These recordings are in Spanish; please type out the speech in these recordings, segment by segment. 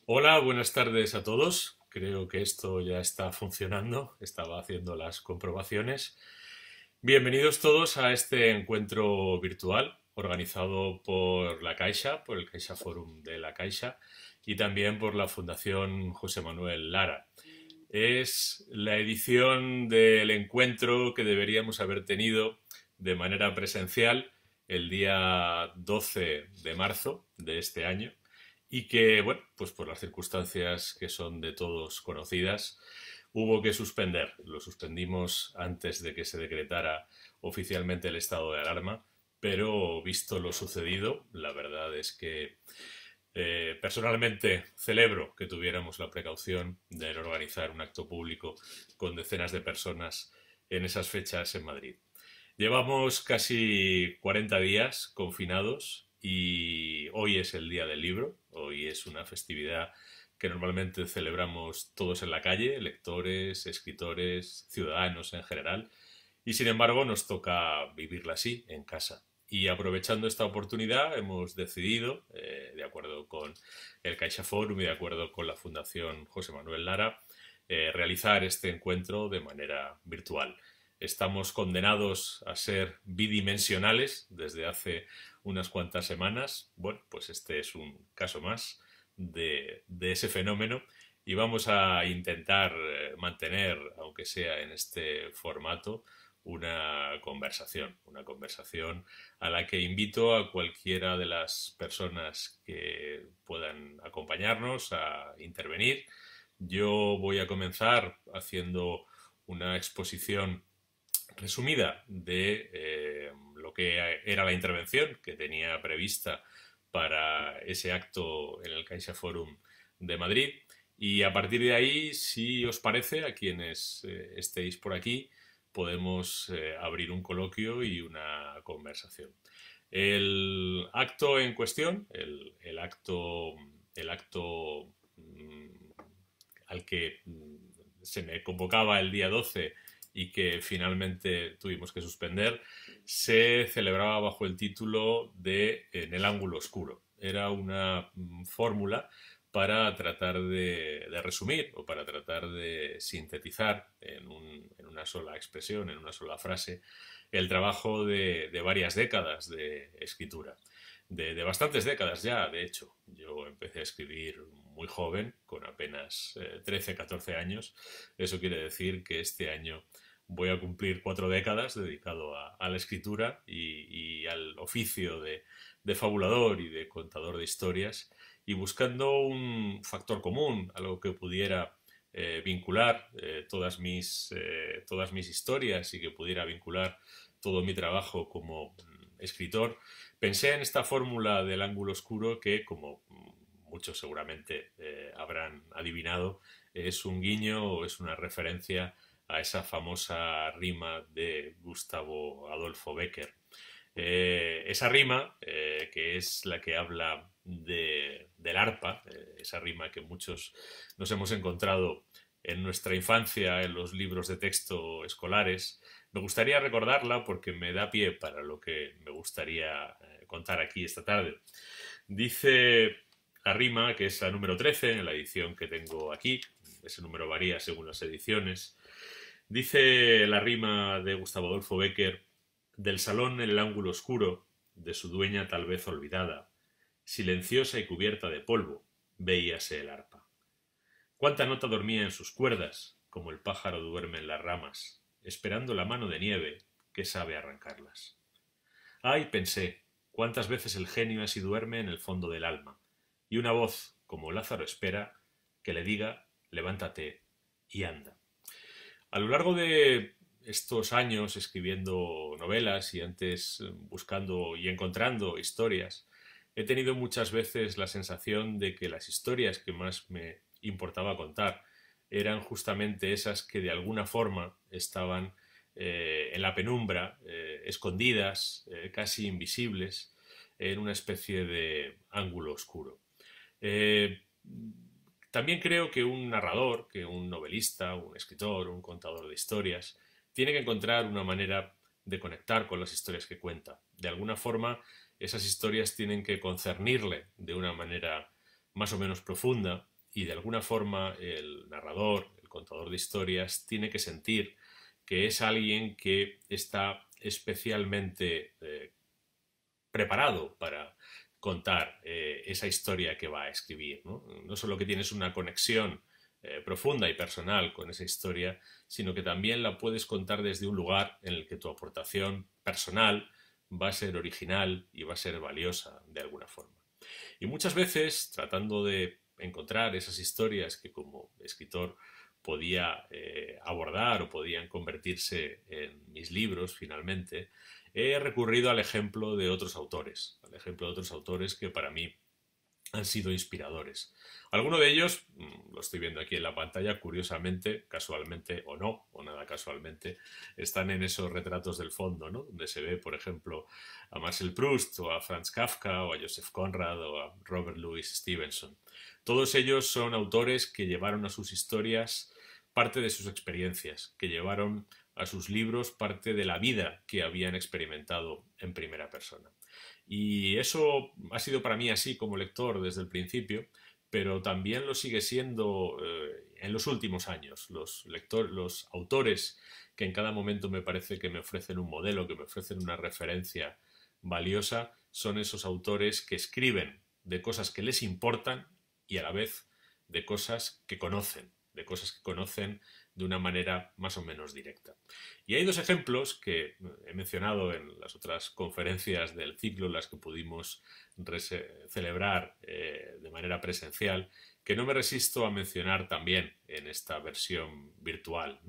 Hola, buenas tardes a todos. Creo que esto ya está funcionando. Estaba haciendo las comprobaciones. Bienvenidos todos a este encuentro virtual organizado por La Caixa, por el Caixa Forum de La Caixa y también por la Fundación José Manuel Lara. Es la edición del encuentro que deberíamos haber tenido de manera presencial el día 12 de marzo de este año y que, bueno, pues por las circunstancias que son de todos conocidas, hubo que suspender. Lo suspendimos antes de que se decretara oficialmente el estado de alarma, pero visto lo sucedido, la verdad es que personalmente celebro que tuviéramos la precaución de no organizar un acto público con decenas de personas en esas fechas en Madrid. Llevamos casi 40 días confinados y hoy es el Día del Libro. Hoy es una festividad que normalmente celebramos todos en la calle, lectores, escritores, ciudadanos en general, y sin embargo nos toca vivirla así, en casa. Y aprovechando esta oportunidad hemos decidido, de acuerdo con el Caixa Forum y de acuerdo con la Fundación José Manuel Lara, realizar este encuentro de manera virtual. Estamos condenados a ser bidimensionales desde hace unas cuantas semanas. Bueno, pues este es un caso más de ese fenómeno y vamos a intentar mantener, aunque sea en este formato, una conversación a la que invito a cualquiera de las personas que puedan acompañarnos a intervenir. Yo voy a comenzar haciendo una exposición resumida de lo que era la intervención que tenía prevista para ese acto en el Caixa Forum de Madrid. Y a partir de ahí, si os parece, a quienes estéis por aquí, podemos abrir un coloquio y una conversación. El acto en cuestión, el acto al que se me convocaba el día 12 y que finalmente tuvimos que suspender, se celebraba bajo el título de En el ángulo oscuro. Era una fórmula para tratar de resumir o para tratar de sintetizar en una sola expresión, en una sola frase, el trabajo de varias décadas de escritura. De bastantes décadas ya, de hecho. Yo empecé a escribir muy joven, con apenas 13, 14 años. Eso quiere decir que este año voy a cumplir 4 décadas dedicado a la escritura y al oficio de fabulador y de contador de historias y buscando un factor común, algo que pudiera vincular todas mis historias y que pudiera vincular todo mi trabajo como escritor. Pensé en esta fórmula del ángulo oscuro que, como muchos seguramente habrán adivinado, es un guiño o es una referencia a esa famosa rima de Gustavo Adolfo Bécquer. Esa rima, que es la que habla del arpa, esa rima que muchos nos hemos encontrado en nuestra infancia en los libros de texto escolares, me gustaría recordarla porque me da pie para lo que me gustaría contar aquí esta tarde. Dice la rima, que es la número 13 en la edición que tengo aquí, ese número varía según las ediciones. Dice la rima de Gustavo Adolfo Bécquer: del salón en el ángulo oscuro, de su dueña tal vez olvidada, silenciosa y cubierta de polvo, veíase el arpa. Cuánta nota dormía en sus cuerdas, como el pájaro duerme en las ramas, esperando la mano de nieve que sabe arrancarlas. Ay, pensé, cuántas veces el genio así duerme en el fondo del alma, y una voz, como Lázaro espera, que le diga, levántate y anda. A lo largo de estos años escribiendo novelas y antes buscando y encontrando historias, he tenido muchas veces la sensación de que las historias que más me importaba contar eran justamente esas que de alguna forma estaban en la penumbra, escondidas, casi invisibles, en una especie de ángulo oscuro. Eh, También creo que un narrador, que un novelista, un escritor, un contador de historias, tiene que encontrar una manera de conectar con las historias que cuenta. De alguna forma, esas historias tienen que concernirle de una manera más o menos profunda y de alguna forma el narrador, el contador de historias, tiene que sentir que es alguien que está especialmente preparado para contar esa historia que va a escribir, ¿no? No solo que tienes una conexión profunda y personal con esa historia, sino que también la puedes contar desde un lugar en el que tu aportación personal va a ser original y va a ser valiosa de alguna forma. Y muchas veces, tratando de encontrar esas historias que como escritor podía abordar o podían convertirse en mis libros finalmente, he recurrido al ejemplo de otros autores, al ejemplo de otros autores que para mí han sido inspiradores. Alguno de ellos, lo estoy viendo aquí en la pantalla, curiosamente, casualmente o no, o nada casualmente, están en esos retratos del fondo, ¿no? Donde se ve, por ejemplo, a Marcel Proust, o a Franz Kafka, o a Joseph Conrad, o a Robert Louis Stevenson. Todos ellos son autores que llevaron a sus historias parte de sus experiencias, que llevaron a sus libros parte de la vida que habían experimentado en primera persona. Y eso ha sido para mí así como lector desde el principio, pero también lo sigue siendo en los últimos años. Los autores que en cada momento me parece que me ofrecen un modelo, que me ofrecen una referencia valiosa, son esos autores que escriben de cosas que les importan y a la vez de cosas que conocen, de una manera más o menos directa. Y hay dos ejemplos que he mencionado en las otras conferencias del ciclo, las que pudimos celebrar de manera presencial, que no me resisto a mencionar también en esta versión virtual.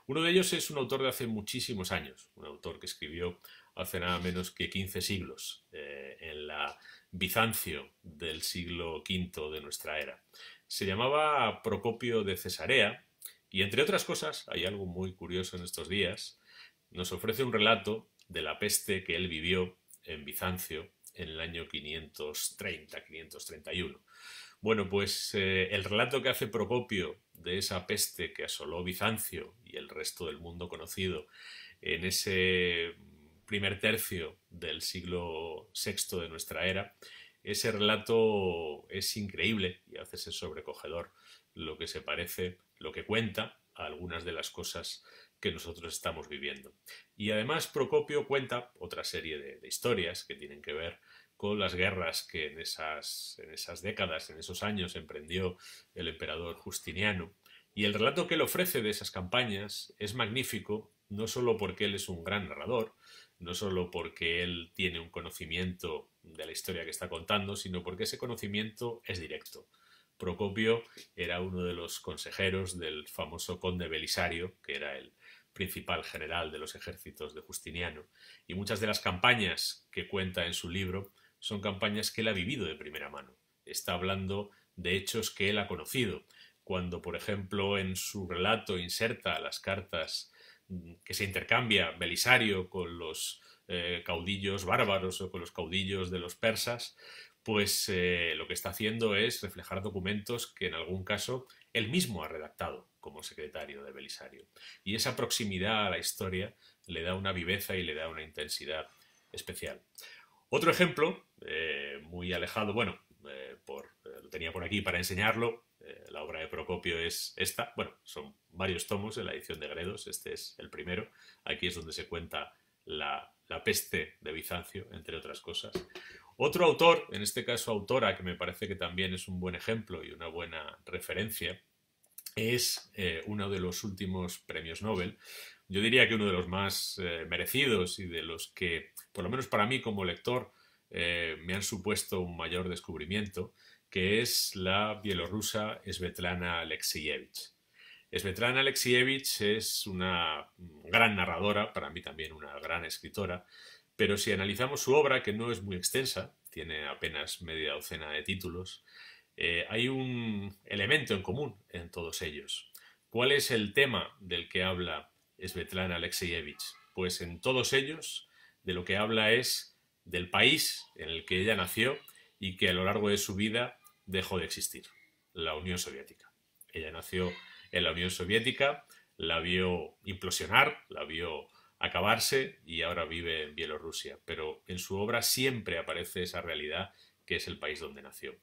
Uno de ellos es un autor de hace muchísimos años, un autor que escribió hace nada menos que 15 siglos, en la Bizancio del siglo V de nuestra era. Se llamaba Procopio de Cesarea y, entre otras cosas, hay algo muy curioso en estos días, nos ofrece un relato de la peste que él vivió en Bizancio en el año 530-531. Bueno, pues el relato que hace Procopio de esa peste que asoló Bizancio y el resto del mundo conocido en ese primer tercio del siglo VI de nuestra era, ese relato es increíble y a veces es sobrecogedor lo que se parece, lo que cuenta a algunas de las cosas que nosotros estamos viviendo. Y además Procopio cuenta otra serie de historias que tienen que ver con las guerras que en esas décadas, en esos años emprendió el emperador Justiniano. Y el relato que él ofrece de esas campañas es magnífico, no solo porque él es un gran narrador, no solo porque él tiene un conocimiento de la historia que está contando, sino porque ese conocimiento es directo. Procopio era uno de los consejeros del famoso conde Belisario, que era el principal general de los ejércitos de Justiniano, y muchas de las campañas que cuenta en su libro son campañas que él ha vivido de primera mano. Está hablando de hechos que él ha conocido. Cuando, por ejemplo, en su relato inserta las cartas que se intercambia Belisario con los caudillos bárbaros o con los caudillos de los persas, pues lo que está haciendo es reflejar documentos que en algún caso él mismo ha redactado como secretario de Belisario. Y esa proximidad a la historia le da una viveza y le da una intensidad especial. Otro ejemplo, muy alejado, bueno, lo tenía por aquí para enseñarlo, la obra de Procopio es esta, bueno, son varios tomos en la edición de Gredos, este es el primero, aquí es donde se cuenta la peste de Bizancio, entre otras cosas. Otro autor, en este caso autora, que me parece que también es un buen ejemplo y una buena referencia, es uno de los últimos premios Nobel. Yo diría que uno de los más merecidos y de los que, por lo menos para mí como lector, me han supuesto un mayor descubrimiento, que es la bielorrusa Svetlana Alexievich. Svetlana Alexievich es una gran narradora, para mí también una gran escritora, pero si analizamos su obra, que no es muy extensa, tiene apenas media docena de títulos, hay un elemento en común en todos ellos. ¿Cuál es el tema del que habla Svetlana Alexievich? Pues en todos ellos de lo que habla es del país en el que ella nació y que a lo largo de su vida dejó de existir, la Unión Soviética. Ella nació en la Unión Soviética, la vio implosionar, la vio acabarse y ahora vive en Bielorrusia. Pero en su obra siempre aparece esa realidad que es el país donde nació.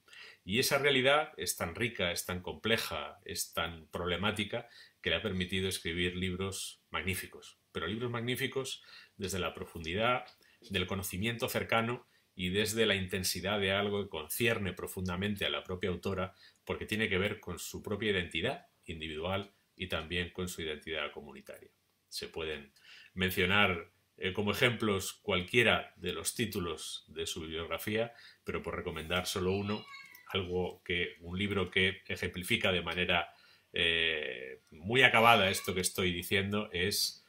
Y esa realidad es tan rica, es tan compleja, es tan problemática, que le ha permitido escribir libros magníficos, pero libros magníficos desde la profundidad del conocimiento cercano y desde la intensidad de algo que concierne profundamente a la propia autora, porque tiene que ver con su propia identidad individual y también con su identidad comunitaria. Se pueden mencionar como ejemplos cualquiera de los títulos de su bibliografía, pero por recomendar solo uno, un libro que ejemplifica de manera muy acabada esto que estoy diciendo, es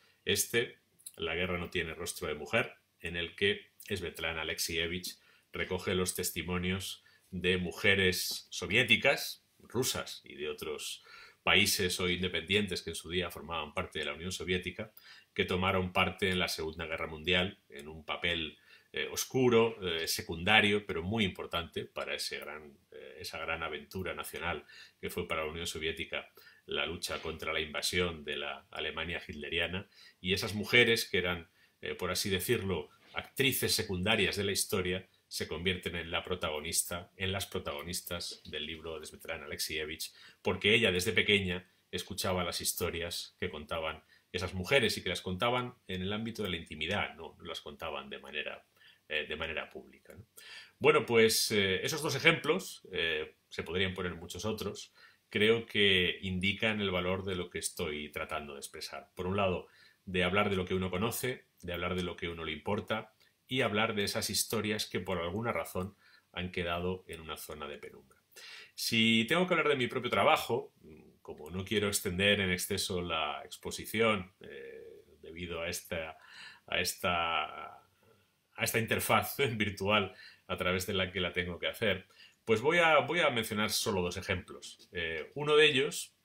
La guerra no tiene rostro de mujer, en el que Svetlana Alexievich recoge los testimonios de mujeres soviéticas, rusas y de otros países o independientes que en su día formaban parte de la Unión Soviética, que tomaron parte en la Segunda Guerra Mundial en un papel oscuro, secundario, pero muy importante para esa gran aventura nacional que fue para la Unión Soviética la lucha contra la invasión de la Alemania hitleriana, y esas mujeres que eran, por así decirlo, actrices secundarias de la historia, se convierten en las protagonistas del libro de Svetlana Alexievich, porque ella desde pequeña escuchaba las historias que contaban esas mujeres y que las contaban en el ámbito de la intimidad, no las contaban de manera pública, ¿no? Bueno, pues esos dos ejemplos, se podrían poner muchos otros, creo que indican el valor de lo que estoy tratando de expresar. Por un lado, de hablar de lo que uno conoce, de hablar de lo que a uno le importa y hablar de esas historias que por alguna razón han quedado en una zona de penumbra. Si tengo que hablar de mi propio trabajo, como no quiero extender en exceso la exposición debido a esta interfaz virtual a través de la que la tengo que hacer, pues voy a mencionar solo dos ejemplos. Uno de ellos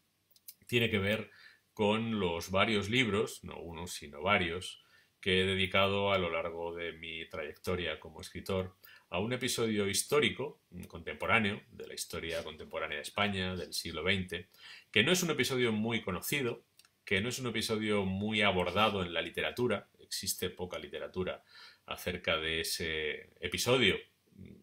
tiene que ver con los varios libros, no uno sino varios, que he dedicado a lo largo de mi trayectoria como escritor a un episodio histórico, contemporáneo, de la historia contemporánea de España, del siglo XX, que no es un episodio muy conocido, que no es un episodio muy abordado en la literatura, existe poca literatura acerca de ese episodio,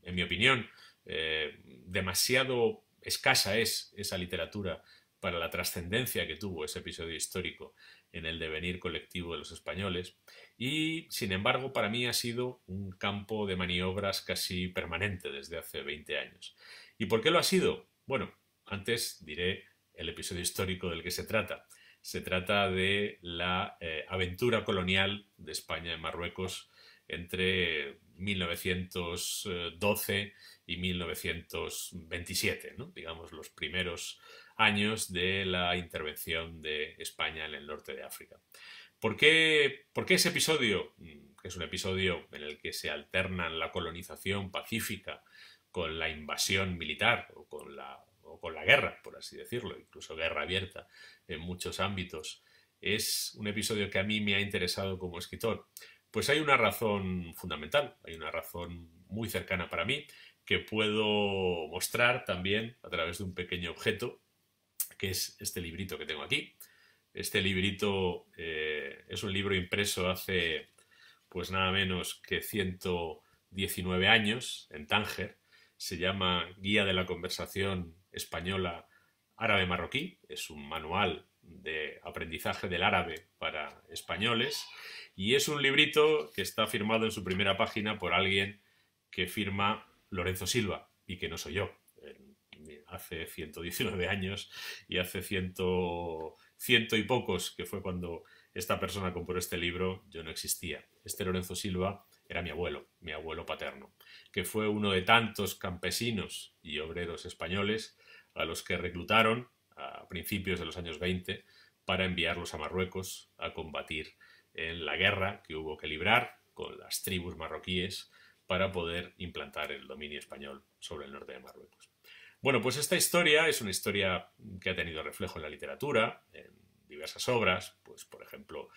en mi opinión, demasiado escasa es esa literatura para la trascendencia que tuvo ese episodio histórico en el devenir colectivo de los españoles, y sin embargo para mí ha sido un campo de maniobras casi permanente desde hace 20 años. ¿Y por qué lo ha sido? Bueno, antes diré el episodio histórico del que se trata. Se trata de la aventura colonial de España en Marruecos entre 1912 y 1927, ¿no? Digamos, los primeros años de la intervención de España en el norte de África. ¿Por qué ese episodio, que es un episodio en el que se alternan la colonización pacífica con la invasión militar o con la guerra, por así decirlo, incluso guerra abierta en muchos ámbitos, es un episodio que a mí me ha interesado como escritor? Pues hay una razón fundamental, hay una razón muy cercana para mí que puedo mostrar también a través de un pequeño objeto, que es este librito que tengo aquí. Este librito es un libro impreso hace pues nada menos que 119 años en Tánger. Se llama Guía de la Conversación Española Árabe-Marroquí. Es un manual de aprendizaje del árabe para españoles y es un librito que está firmado en su primera página por alguien que firma Lorenzo Silva y que no soy yo. Hace 119 años y hace ciento y pocos, que fue cuando esta persona compró este libro, yo no existía. Este Lorenzo Silva era mi abuelo paterno, que fue uno de tantos campesinos y obreros españoles a los que reclutaron a principios de los años 20 para enviarlos a Marruecos a combatir en la guerra que hubo que librar con las tribus marroquíes para poder implantar el dominio español sobre el norte de Marruecos. Bueno, pues esta historia es una historia que ha tenido reflejo en la literatura, en diversas obras. Pues, por ejemplo,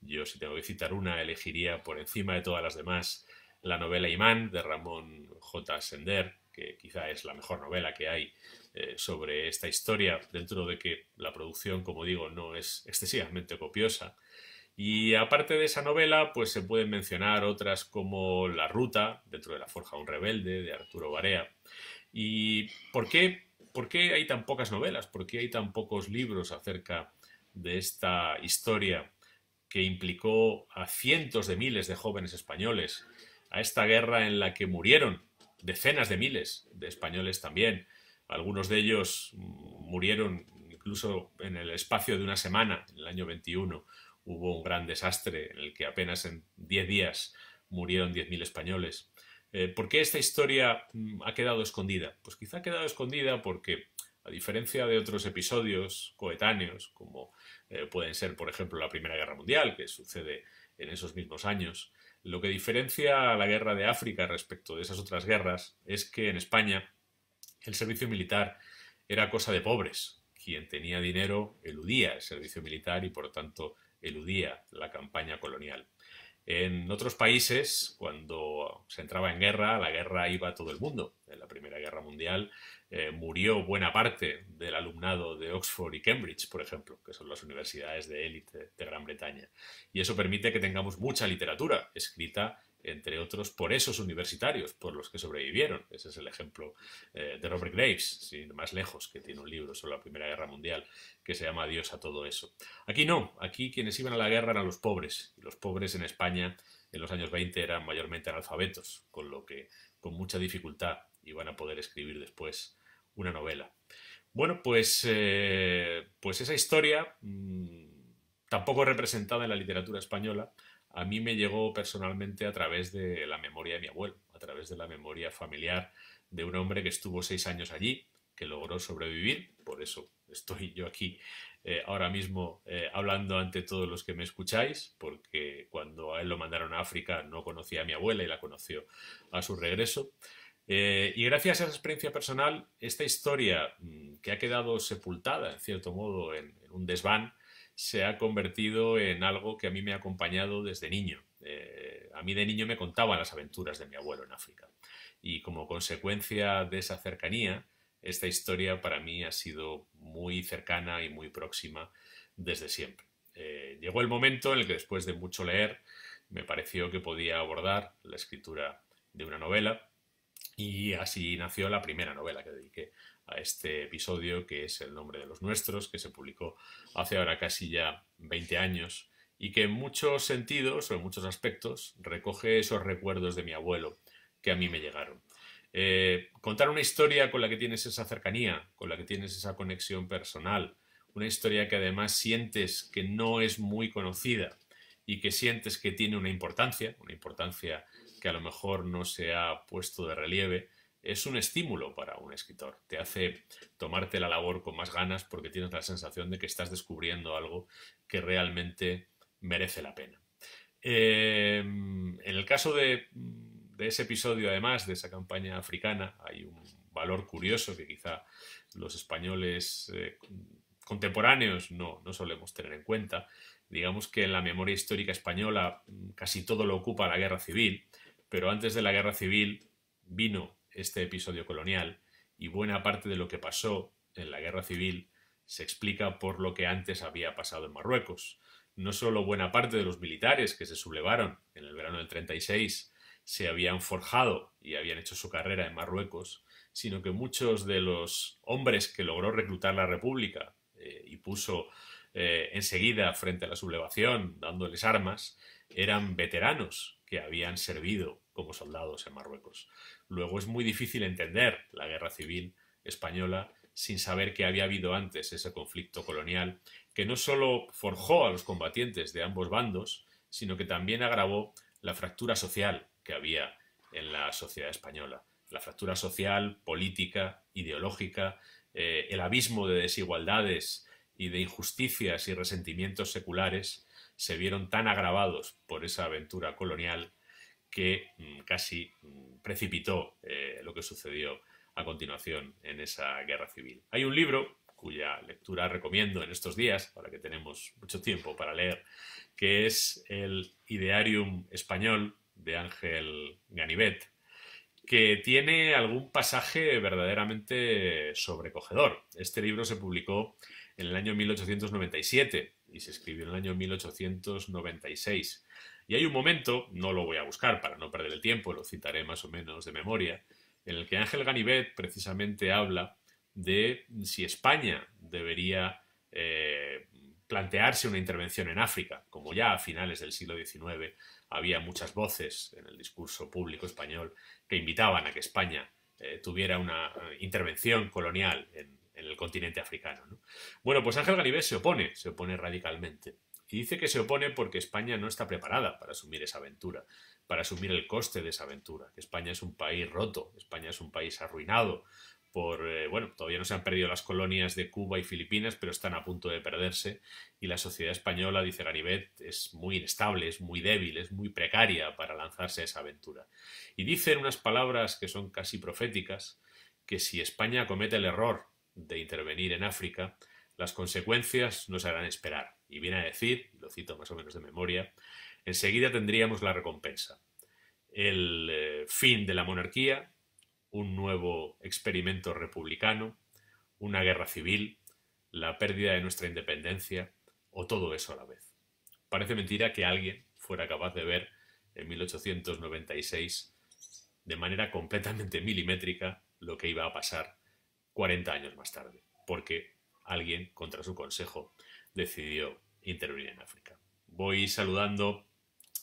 yo si tengo que citar una, elegiría por encima de todas las demás la novela Imán de Ramón J. Sender, que quizá es la mejor novela que hay sobre esta historia, dentro de que la producción, como digo, no es excesivamente copiosa. Y aparte de esa novela, pues se pueden mencionar otras como La Ruta, dentro de la Forja de un Rebelde, de Arturo Barea. ¿Y por qué hay tan pocas novelas? ¿Por qué hay tan pocos libros acerca de esta historia que implicó a cientos de miles de jóvenes españoles, a esta guerra en la que murieron decenas de miles de españoles también? Algunos de ellos murieron incluso en el espacio de una semana, en el año 21 hubo un gran desastre en el que apenas en 10 días murieron 10.000 españoles. ¿Por qué esta historia ha quedado escondida? Pues quizá ha quedado escondida porque, a diferencia de otros episodios coetáneos, como pueden ser, por ejemplo, la Primera Guerra Mundial, que sucede en esos mismos años, lo que diferencia a la guerra de África respecto de esas otras guerras es que en España el servicio militar era cosa de pobres. Quien tenía dinero eludía el servicio militar y, por lo tanto, eludía la campaña colonial. En otros países, cuando se entraba en guerra, la guerra iba a todo el mundo. En la Primera Guerra Mundial murió buena parte del alumnado de Oxford y Cambridge, por ejemplo, que son las universidades de élite de Gran Bretaña. Y eso permite que tengamos mucha literatura escrita, entre otros, por esos universitarios, por los que sobrevivieron. Ese es el ejemplo de Robert Graves, sin más lejos, que tiene un libro sobre la Primera Guerra Mundial que se llama Adiós a todo eso. Aquí no, aquí quienes iban a la guerra eran los pobres, y los pobres en España en los años 20 eran mayormente analfabetos, con lo que con mucha dificultad iban a poder escribir después una novela. Bueno, pues esa historia, tampoco representada en la literatura española, a mí me llegó personalmente a través de la memoria de mi abuelo, a través de la memoria familiar de un hombre que estuvo 6 años allí, que logró sobrevivir, por eso estoy yo aquí ahora mismo hablando ante todos los que me escucháis, porque cuando a él lo mandaron a África no conocía a mi abuela y la conoció a su regreso. Y gracias a esa experiencia personal, esta historia que ha quedado sepultada, en cierto modo, en un desván, se ha convertido en algo que a mí me ha acompañado desde niño. A mí de niño me contaban las aventuras de mi abuelo en África. Y como consecuencia de esa cercanía, esta historia para mí ha sido muy cercana y muy próxima desde siempre. Llegó el momento en el que, después de mucho leer, me pareció que podía abordar la escritura de una novela, y así nació la primera novela que dediqué a este episodio, que es El nombre de los nuestros, que se publicó hace ahora casi ya 20 años y que en muchos sentidos o en muchos aspectos recoge esos recuerdos de mi abuelo que a mí me llegaron. Contar una historia con la que tienes esa cercanía, con la que tienes esa conexión personal, una historia que además sientes que no es muy conocida y que sientes que tiene una importancia que a lo mejor no se ha puesto de relieve, es un estímulo para un escritor. Te hace tomarte la labor con más ganas porque tienes la sensación de que estás descubriendo algo que realmente merece la pena. En el caso de ese episodio, además de esa campaña africana, hay un valor curioso que quizá los españoles contemporáneos no solemos tener en cuenta. Digamos que en la memoria histórica española casi todo lo ocupa la guerra civil, pero antes de la guerra civil vino este episodio colonial y buena parte de lo que pasó en la guerra civil se explica por lo que antes había pasado en Marruecos. No solo buena parte de los militares que se sublevaron en el verano del 36 se habían forjado y habían hecho su carrera en Marruecos, sino que muchos de los hombres que logró reclutar la República y puso enseguida frente a la sublevación, dándoles armas, eran veteranos que habían servido como soldados en Marruecos. Luego es muy difícil entender la guerra civil española sin saber que había habido antes ese conflicto colonial que no solo forjó a los combatientes de ambos bandos, sino que también agravó la fractura social que había en la sociedad española. La fractura social, política, ideológica, el abismo de desigualdades y de injusticias y resentimientos seculares se vieron tan agravados por esa aventura colonial que casi precipitó lo que sucedió a continuación en esa guerra civil. Hay un libro cuya lectura recomiendo en estos días, ahora que tenemos mucho tiempo para leer, que es el Idearium Español de Ángel Ganivet, que tiene algún pasaje verdaderamente sobrecogedor. Este libro se publicó en el año 1897, y se escribió en el año 1896. Y hay un momento, no lo voy a buscar para no perder el tiempo, lo citaré más o menos de memoria, en el que Ángel Ganivet precisamente habla de si España debería plantearse una intervención en África, como ya a finales del siglo XIX había muchas voces en el discurso público español que invitaban a que España tuviera una intervención colonial en el continente africano, ¿no? Bueno, pues Ángel Ganivet se opone radicalmente. Y dice que se opone porque España no está preparada para asumir esa aventura, para asumir el coste de esa aventura. Que España es un país roto, España es un país arruinado por, bueno, todavía no se han perdido las colonias de Cuba y Filipinas, pero están a punto de perderse. Y la sociedad española, dice Ganivet, es muy inestable, es muy débil, es muy precaria para lanzarse a esa aventura. Y dice en unas palabras que son casi proféticas, que si España comete el error de intervenir en África, las consecuencias nos harán esperar. Y viene a decir, lo cito más o menos de memoria, enseguida tendríamos la recompensa. El fin de la monarquía, un nuevo experimento republicano, una guerra civil, la pérdida de nuestra independencia o todo eso a la vez. Parece mentira que alguien fuera capaz de ver en 1896 de manera completamente milimétrica lo que iba a pasar 40 años más tarde, porque alguien, contra su consejo, decidió intervenir en África. Voy saludando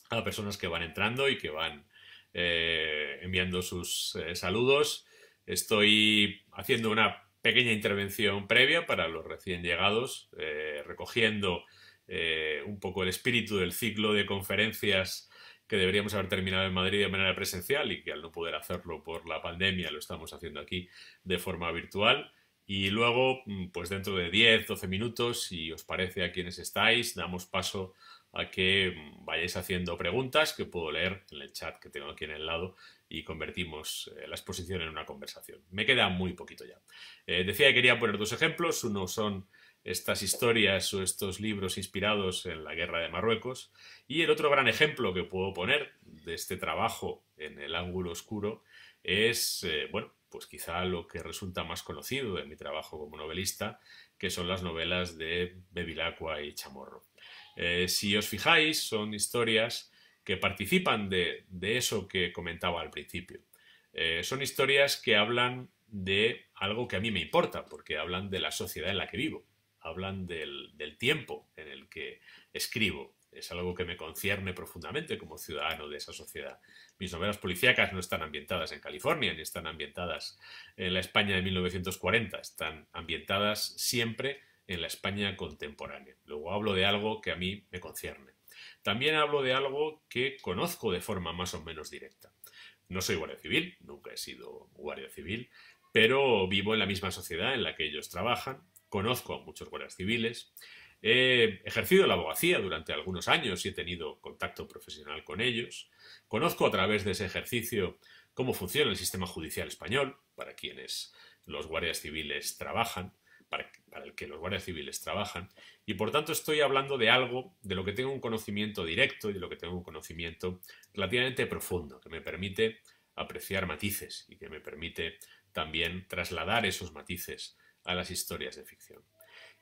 a personas que van entrando y que van enviando sus saludos. Estoy haciendo una pequeña intervención previa para los recién llegados, recogiendo un poco el espíritu del ciclo de conferencias que deberíamos haber terminado en Madrid de manera presencial y que al no poder hacerlo por la pandemia lo estamos haciendo aquí de forma virtual. Y luego, pues dentro de 10, 12 minutos, si os parece a quienes estáis, damos paso a que vayáis haciendo preguntas que puedo leer en el chat que tengo aquí en el lado y convertimos la exposición en una conversación. Me queda muy poquito ya. Decía que quería poner dos ejemplos. Uno son estas historias o estos libros inspirados en la guerra de Marruecos y el otro gran ejemplo que puedo poner de este trabajo en el ángulo oscuro es, bueno, pues quizá lo que resulta más conocido de mi trabajo como novelista, que son las novelas de Bevilacqua y Chamorro. Si os fijáis, son historias que participan de eso que comentaba al principio. Son historias que hablan de algo que a mí me importa, porque hablan de la sociedad en la que vivo, hablan del tiempo en el que escribo. Es algo que me concierne profundamente como ciudadano de esa sociedad. Mis novelas policíacas no están ambientadas en California, ni están ambientadas en la España de 1940, están ambientadas siempre en la España contemporánea. Luego hablo de algo que a mí me concierne. También hablo de algo que conozco de forma más o menos directa. No soy guardia civil, nunca he sido guardia civil, pero vivo en la misma sociedad en la que ellos trabajan, conozco a muchos guardias civiles, he ejercido la abogacía durante algunos años y he tenido contacto profesional con ellos, conozco a través de ese ejercicio cómo funciona el sistema judicial español, para quienes los guardias civiles trabajan, para el que los guardias civiles trabajan, y por tanto estoy hablando de algo de lo que tengo un conocimiento directo y de lo que tengo un conocimiento relativamente profundo, que me permite apreciar matices y que me permite también trasladar esos matices a las historias de ficción.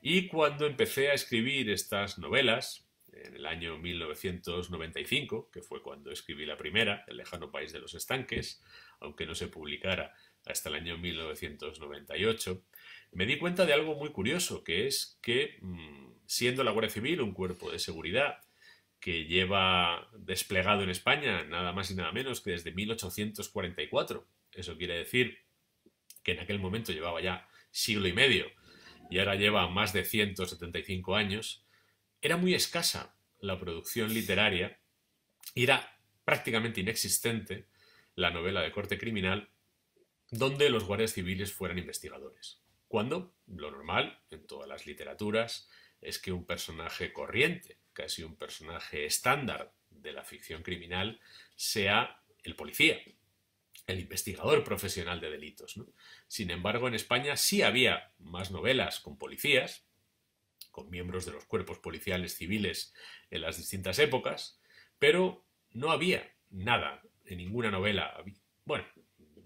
Y cuando empecé a escribir estas novelas, en el año 1995, que fue cuando escribí la primera, El lejano país de los estanques, aunque no se publicara hasta el año 1998, me di cuenta de algo muy curioso, que es que, siendo la Guardia Civil un cuerpo de seguridad que lleva desplegado en España nada más y nada menos que desde 1844, eso quiere decir que en aquel momento llevaba ya siglo y medio y ahora lleva más de 175 años, era muy escasa la producción literaria y era prácticamente inexistente la novela de corte criminal donde los guardias civiles fueran investigadores. Cuando lo normal en todas las literaturas es que un personaje corriente, casi un personaje estándar de la ficción criminal, sea el policía, el investigador profesional de delitos, ¿no? Sin embargo, en España sí había más novelas con policías, con miembros de los cuerpos policiales civiles en las distintas épocas, pero no había nada en ninguna novela. Bueno,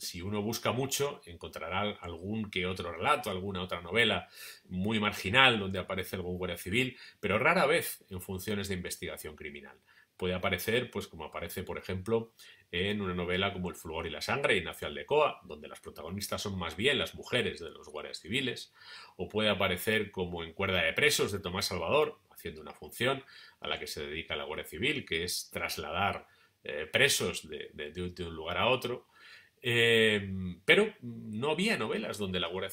si uno busca mucho, encontrará algún que otro relato, alguna otra novela muy marginal donde aparece algún guardia civil, pero rara vez en funciones de investigación criminal. Puede aparecer, pues como aparece, por ejemplo, en una novela como El fulgor y la sangre, Ignacio Aldecoa, donde las protagonistas son más bien las mujeres de los guardias civiles, o puede aparecer como en Cuerda de presos, de Tomás Salvador, haciendo una función a la que se dedica la Guardia Civil, que es trasladar presos de un lugar a otro. Pero no había novelas donde el Guardia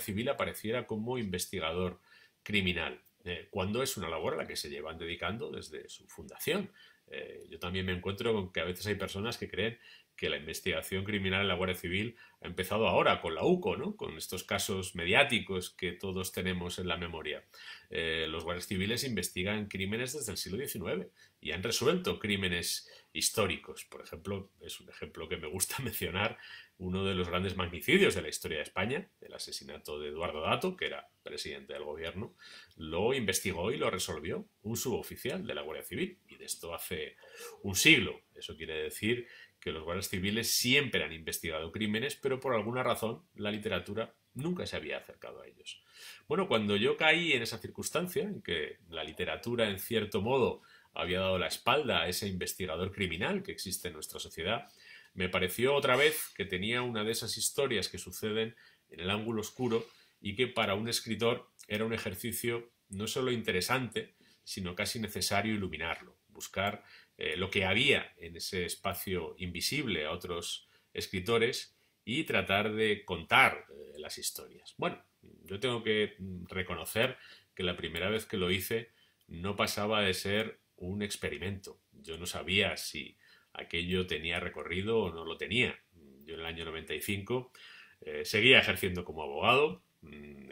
Civil apareciera como investigador criminal, cuando es una labor a la que se llevan dedicando desde su fundación. Yo también me encuentro con que a veces hay personas que creen que la investigación criminal en la Guardia Civil ha empezado ahora con la UCO, ¿no? Con estos casos mediáticos que todos tenemos en la memoria. Los guardias civiles investigan crímenes desde el siglo XIX y han resuelto crímenes históricos. Por ejemplo, es un ejemplo que me gusta mencionar, uno de los grandes magnicidios de la historia de España, el asesinato de Eduardo Dato, que era presidente del gobierno, lo investigó y lo resolvió un suboficial de la Guardia Civil, y de esto hace un siglo. Eso quiere decir que los guardias civiles siempre han investigado crímenes, pero por alguna razón la literatura nunca se había acercado a ellos. Bueno, cuando yo caí en esa circunstancia, en que la literatura en cierto modo había dado la espalda a ese investigador criminal que existe en nuestra sociedad, me pareció otra vez que tenía una de esas historias que suceden en el ángulo oscuro y que para un escritor era un ejercicio no solo interesante, sino casi necesario iluminarlo, buscar lo que había en ese espacio invisible a otros escritores y tratar de contar las historias. Bueno, yo tengo que reconocer que la primera vez que lo hice no pasaba de ser un experimento. Yo no sabía si aquello tenía recorrido o no lo tenía. Yo en el año 95 seguía ejerciendo como abogado,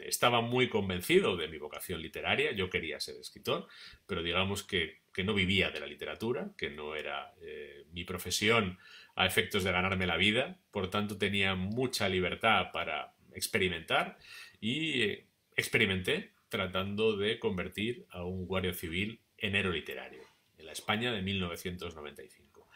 estaba muy convencido de mi vocación literaria, yo quería ser escritor, pero digamos que no vivía de la literatura, que no era mi profesión a efectos de ganarme la vida, por tanto tenía mucha libertad para experimentar y experimenté tratando de convertir a un guardia civil en héroe literario, en la España de 1995.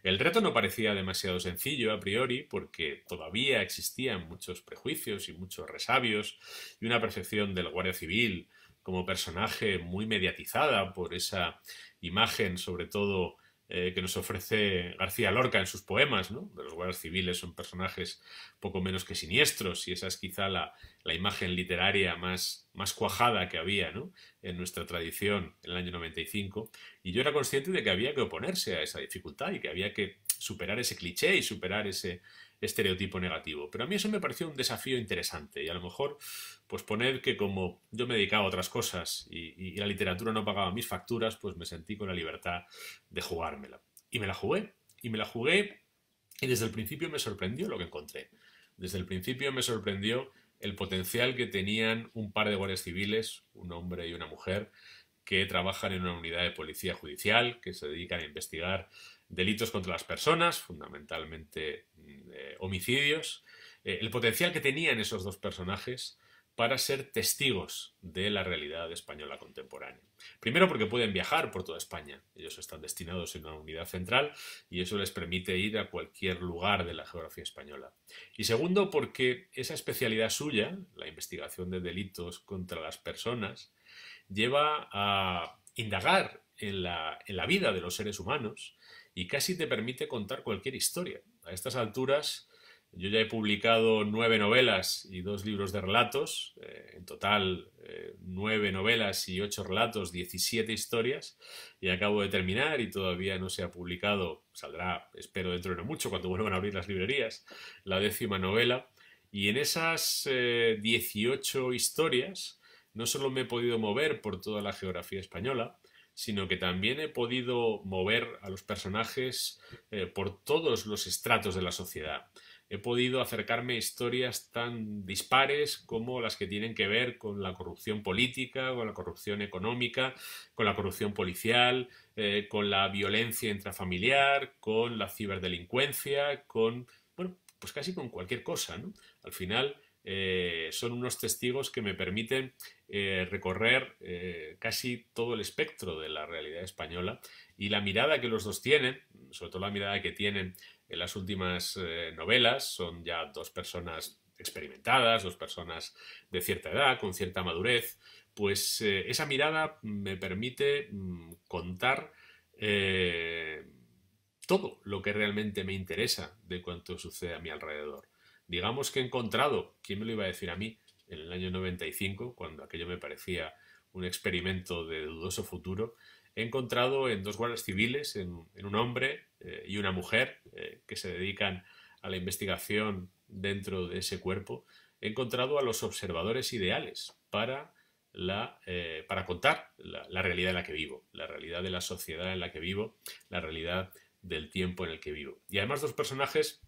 El reto no parecía demasiado sencillo a priori porque todavía existían muchos prejuicios y muchos resabios y una percepción del guardia civil como personaje muy mediatizada por esa imagen, sobre todo que nos ofrece García Lorca en sus poemas, ¿no? De los guardias civiles son personajes poco menos que siniestros y esa es quizá la imagen literaria más cuajada que había, ¿no? En nuestra tradición en el año 95, y yo era consciente de que había que oponerse a esa dificultad y que había que superar ese cliché y superar ese estereotipo negativo. Pero a mí eso me pareció un desafío interesante y a lo mejor pues poner que como yo me dedicaba a otras cosas y la literatura no pagaba mis facturas, pues me sentí con la libertad de jugármela. Y me la jugué, y me la jugué y desde el principio me sorprendió lo que encontré. Desde el principio me sorprendió el potencial que tenían un par de guardias civiles, un hombre y una mujer, que trabajan en una unidad de policía judicial, que se dedican a investigar delitos contra las personas, fundamentalmente homicidios, el potencial que tenían esos dos personajes para ser testigos de la realidad española contemporánea. Primero porque pueden viajar por toda España, ellos están destinados en una unidad central y eso les permite ir a cualquier lugar de la geografía española. Y segundo porque esa especialidad suya, la investigación de delitos contra las personas, lleva a indagar en la vida de los seres humanos y casi te permite contar cualquier historia. A estas alturas yo ya he publicado 9 novelas y 2 libros de relatos, en total 9 novelas y 8 relatos, 17 historias, y acabo de terminar y todavía no se ha publicado, saldrá espero dentro de no mucho cuando vuelvan a abrir las librerías, la 10ª novela, y en esas 18 historias no solo me he podido mover por toda la geografía española, sino que también he podido mover a los personajes por todos los estratos de la sociedad. He podido acercarme a historias tan dispares como las que tienen que ver con la corrupción política, con la corrupción económica, con la corrupción policial, con la violencia intrafamiliar, con la ciberdelincuencia, con, bueno, pues casi con cualquier cosa, ¿no? Al final son unos testigos que me permiten recorrer casi todo el espectro de la realidad española y la mirada que los dos tienen, sobre todo la mirada que tienen en las últimas novelas son ya dos personas experimentadas, dos personas de cierta edad, con cierta madurez, pues esa mirada me permite contar todo lo que realmente me interesa de cuanto sucede a mi alrededor. Digamos que he encontrado, ¿quién me lo iba a decir a mí? En el año 95, cuando aquello me parecía un experimento de dudoso futuro, he encontrado en dos guardias civiles, en un hombre y una mujer que se dedican a la investigación dentro de ese cuerpo, he encontrado a los observadores ideales para contar la realidad en la que vivo, la realidad de la sociedad en la que vivo, la realidad del tiempo en el que vivo. Y además dos personajes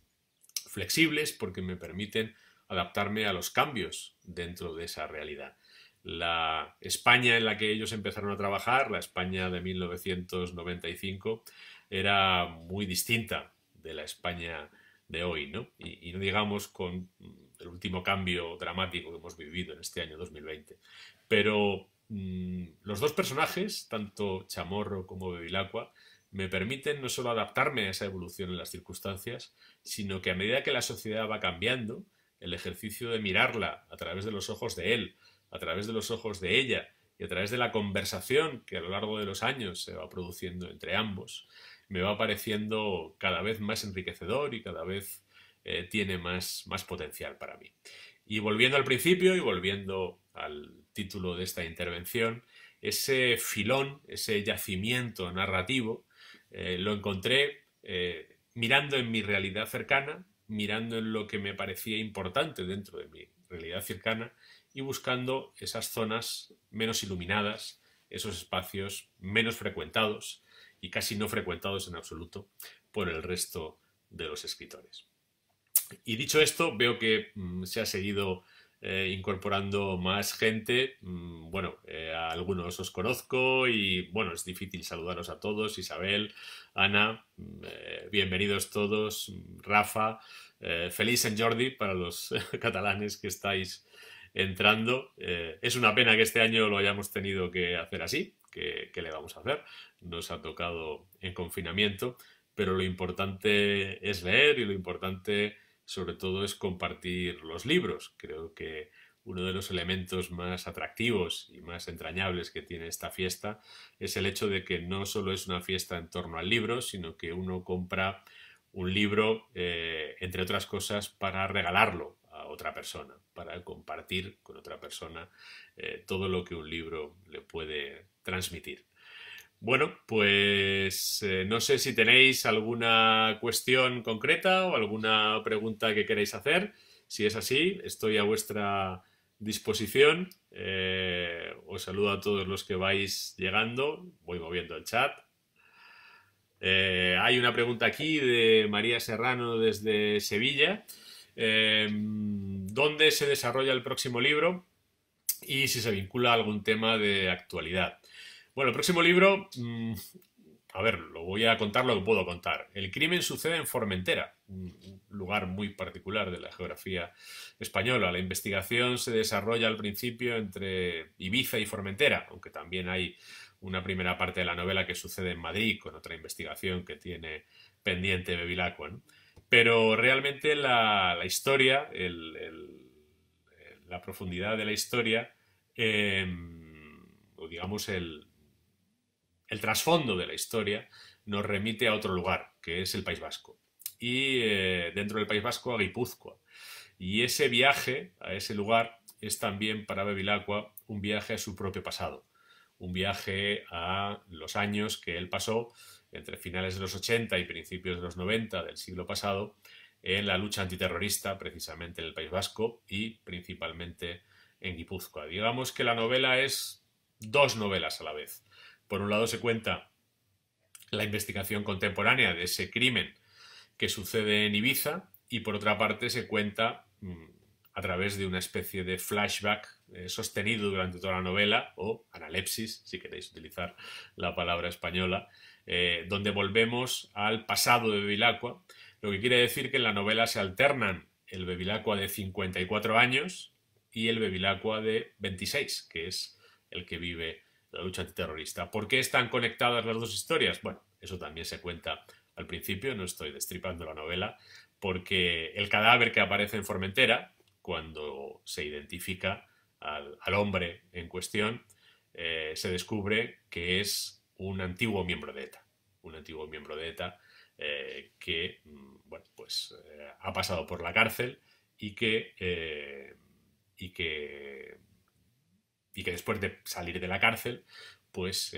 flexibles porque me permiten adaptarme a los cambios dentro de esa realidad. La España en la que ellos empezaron a trabajar, la España de 1995, era muy distinta de la España de hoy, ¿no? Y no digamos con el último cambio dramático que hemos vivido en este año 2020. Pero los dos personajes, tanto Chamorro como Bevilacqua, me permiten no solo adaptarme a esa evolución en las circunstancias, sino que a medida que la sociedad va cambiando, el ejercicio de mirarla a través de los ojos de él, a través de los ojos de ella y a través de la conversación que a lo largo de los años se va produciendo entre ambos, me va pareciendo cada vez más enriquecedor y cada vez tiene más potencial para mí. Y volviendo al principio y volviendo al título de esta intervención, ese filón, ese yacimiento narrativo, lo encontré mirando en mi realidad cercana, mirando en lo que me parecía importante dentro de mi realidad cercana y buscando esas zonas menos iluminadas, esos espacios menos frecuentados y casi no frecuentados en absoluto por el resto de los escritores. Y dicho esto, veo que se ha seguido incorporando más gente. Bueno, a algunos os conozco y bueno, es difícil saludaros a todos. Isabel, Ana, bienvenidos todos. Rafa, feliz Sant Jordi para los catalanes que estáis entrando. Es una pena que este año lo hayamos tenido que hacer así. ¿Qué le vamos a hacer? Nos ha tocado en confinamiento, pero lo importante es leer y lo importante sobre todo es compartir los libros. Creo que uno de los elementos más atractivos y más entrañables que tiene esta fiesta es el hecho de que no solo es una fiesta en torno al libro, sino que uno compra un libro, entre otras cosas, para regalarlo a otra persona, para compartir con otra persona todo lo que un libro le puede transmitir. Bueno, pues no sé si tenéis alguna cuestión concreta o alguna pregunta que queréis hacer. Si es así, estoy a vuestra disposición. Os saludo a todos los que vais llegando. Voy moviendo el chat. Hay una pregunta aquí de María Serrano desde Sevilla. ¿Dónde se desarrolla el próximo libro? Y si se vincula a algún tema de actualidad. Bueno, el próximo libro, a ver, lo voy a contar lo que puedo contar. El crimen sucede en Formentera, un lugar muy particular de la geografía española. La investigación se desarrolla al principio entre Ibiza y Formentera, aunque también hay una primera parte de la novela que sucede en Madrid con otra investigación que tiene pendiente Bevilacqua, ¿no? Pero realmente la historia, la profundidad de la historia, o digamos el trasfondo de la historia nos remite a otro lugar, que es el País Vasco. Y dentro del País Vasco a Guipúzcoa. Y ese viaje a ese lugar es también para Bevilacqua un viaje a su propio pasado. Un viaje a los años que él pasó entre finales de los 80 y principios de los 90 del siglo pasado en la lucha antiterrorista, precisamente en el País Vasco y principalmente en Guipúzcoa. Digamos que la novela es dos novelas a la vez. Por un lado se cuenta la investigación contemporánea de ese crimen que sucede en Ibiza y por otra parte se cuenta a través de una especie de flashback sostenido durante toda la novela, o analepsis, si queréis utilizar la palabra española, donde volvemos al pasado de Bevilacqua, lo que quiere decir que en la novela se alternan el Bevilacqua de 54 años y el Bevilacqua de 26, que es el que vive la lucha antiterrorista. ¿Por qué están conectadas las dos historias? Bueno, eso también se cuenta al principio, no estoy destripando la novela, porque el cadáver que aparece en Formentera, cuando se identifica al hombre en cuestión, se descubre que es un antiguo miembro de ETA. Un antiguo miembro de ETA que bueno, pues, ha pasado por la cárcel y y que, y que después de salir de la cárcel, pues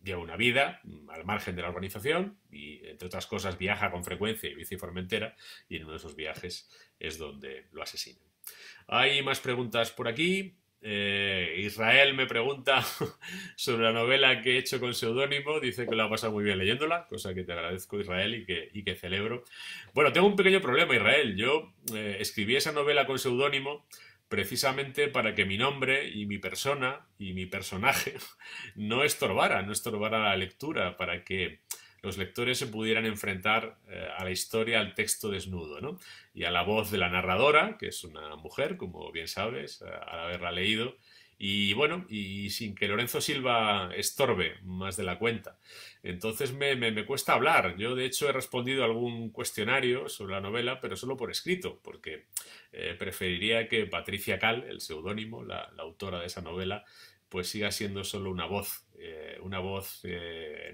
lleva una vida al margen de la organización y, entre otras cosas, viaja con frecuencia y visita Formentera, y en uno de esos viajes es donde lo asesinan. Hay más preguntas por aquí. Israel me pregunta sobre la novela que he hecho con seudónimo. Dice que lo ha pasado muy bien leyéndola, cosa que te agradezco, Israel, y que celebro. Bueno, tengo un pequeño problema, Israel. Yo escribí esa novela con seudónimo precisamente para que mi nombre y mi persona y mi personaje no estorbara la lectura, para que los lectores se pudieran enfrentar a la historia, al texto desnudo, ¿no? Y a la voz de la narradora, que es una mujer, como bien sabes, al haberla leído, y bueno, y sin que Lorenzo Silva estorbe más de la cuenta. Entonces me cuesta hablar. Yo, de hecho, he respondido a algún cuestionario sobre la novela, pero solo por escrito, porque preferiría que Patricia Cal, el seudónimo, la autora de esa novela, pues siga siendo solo una voz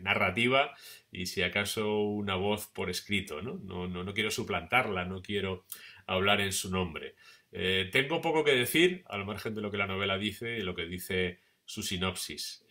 narrativa, y si acaso una voz por escrito, ¿no? No quiero suplantarla, no quiero hablar en su nombre. Tengo poco que decir, al margen de lo que la novela dice y lo que dice su sinopsis.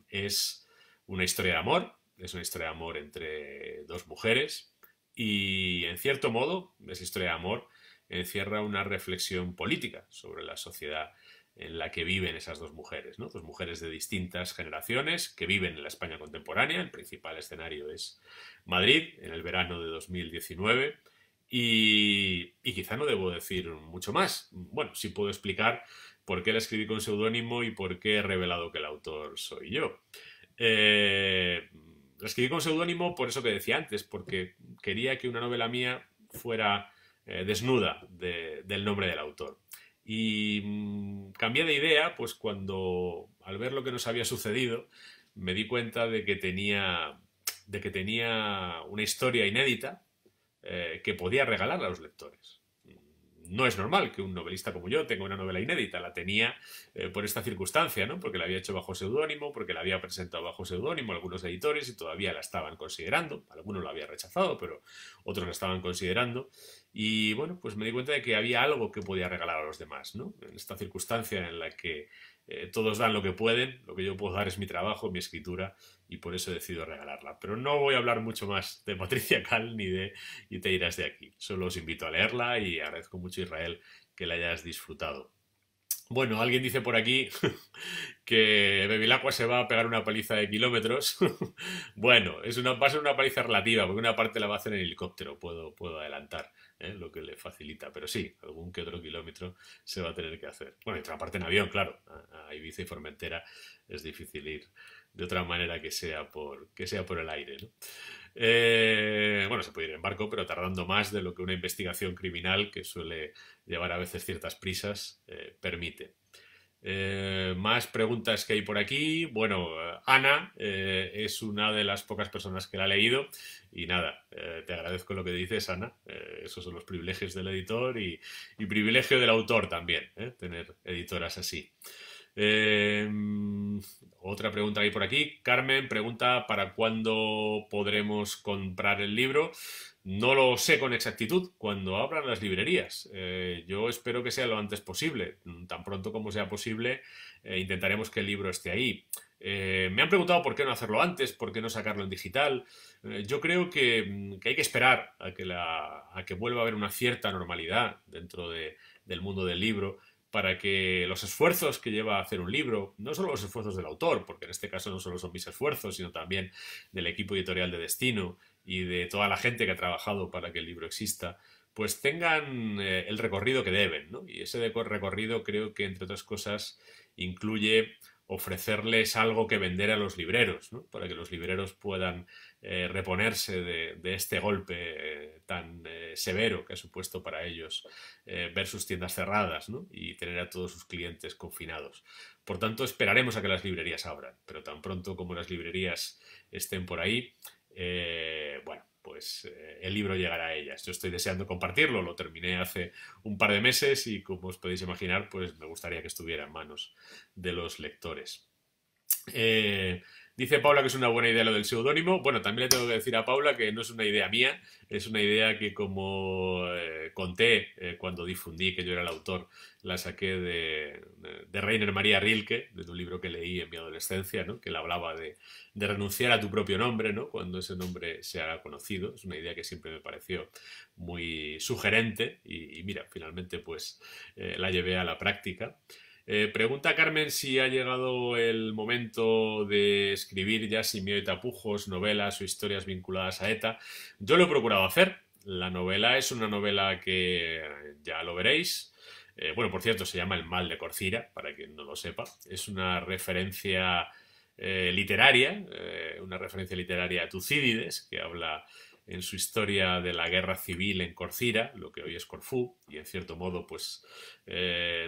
Es una historia de amor, es una historia de amor entre dos mujeres, y en cierto modo, esa historia de amor encierra una reflexión política sobre la sociedad en la que viven esas dos mujeres, ¿no? Dos mujeres de distintas generaciones que viven en la España contemporánea. El principal escenario es Madrid, en el verano de 2019, y quizá no debo decir mucho más. Bueno, sí puedo explicar por qué la escribí con seudónimo y por qué he revelado que el autor soy yo. La escribí con seudónimo por eso que decía antes, porque quería que una novela mía fuera desnuda del nombre del autor. Y cambié de idea, pues cuando, al ver lo que nos había sucedido, me di cuenta de que tenía una historia inédita que podía regalar a los lectores. No es normal que un novelista como yo tenga una novela inédita. La tenía por esta circunstancia, ¿no? Porque la había hecho bajo seudónimo, porque la había presentado bajo seudónimo a algunos editores y todavía la estaban considerando. Algunos la habían rechazado, pero otros la estaban considerando. Y bueno, pues me di cuenta de que había algo que podía regalar a los demás, ¿no? En esta circunstancia en la que todos dan lo que pueden, lo que yo puedo dar es mi trabajo, mi escritura, y por eso he decidido regalarla. Pero no voy a hablar mucho más de Patricia Cal ni de Y te irás de aquí. Solo os invito a leerla y agradezco mucho, Israel, que la hayas disfrutado. Bueno, alguien dice por aquí que Bevilacqua se va a pegar una paliza de kilómetros. Bueno, va a ser una paliza relativa, porque una parte la va a hacer en helicóptero, puedo adelantar, lo que le facilita. Pero sí, algún que otro kilómetro se va a tener que hacer. Bueno, y otra parte en avión, claro. A Ibiza y Formentera es difícil ir de otra manera que sea por el aire, ¿no? Bueno, se puede ir en barco, pero tardando más de lo que una investigación criminal, que suele llevar a veces ciertas prisas, permite. Más preguntas que hay por aquí. Bueno, Ana es una de las pocas personas que la ha leído, y nada, te agradezco lo que dices, Ana. Esos son los privilegios del editor y privilegio del autor también, tener editoras así. Otra pregunta que hay por aquí. Carmen pregunta ¿para cuándo podremos comprar el libro? No lo sé con exactitud, cuando abran las librerías. Yo espero que sea lo antes posible. Tan pronto como sea posible, intentaremos que el libro esté ahí. Me han preguntado por qué no hacerlo antes, por qué no sacarlo en digital. Yo creo que hay que esperar a que vuelva a haber una cierta normalidad dentro del mundo del libro, para que los esfuerzos que lleva a hacer un libro, no solo los esfuerzos del autor, porque en este caso no solo son mis esfuerzos, sino también del equipo editorial de Destino y de toda la gente que ha trabajado para que el libro exista, pues tengan el recorrido que deben, ¿no? Y ese recorrido creo que, entre otras cosas, incluye ofrecerles algo que vender a los libreros, ¿no? Para que los libreros puedan reponerse de este golpe tan severo que ha supuesto para ellos ver sus tiendas cerradas, ¿no? Y tener a todos sus clientes confinados. Por tanto, esperaremos a que las librerías abran, pero tan pronto como las librerías estén por ahí, bueno, pues el libro llegará a ellas. Yo estoy deseando compartirlo, lo terminé hace un par de meses y como os podéis imaginar, pues me gustaría que estuviera en manos de los lectores. Eh, Dice Paula que es una buena idea lo del seudónimo. Bueno, también le tengo que decir a Paula que no es una idea mía, es una idea que como conté cuando difundí que yo era el autor, la saqué de Rainer Maria Rilke, de un libro que leí en mi adolescencia, ¿no? Que le hablaba de renunciar a tu propio nombre, ¿no? Cuando ese nombre se haga conocido. Es una idea que siempre me pareció muy sugerente y mira, finalmente pues la llevé a la práctica. Pregunta Carmen si ha llegado el momento de escribir ya sin miedo y tapujos novelas o historias vinculadas a ETA. Yo lo he procurado hacer. La novela es una novela que ya lo veréis. Bueno, por cierto, se llama El mal de Corcira, para quien no lo sepa. Es una referencia literaria a Tucídides, que habla en su historia de la guerra civil en Corcira, lo que hoy es Corfú, y en cierto modo, pues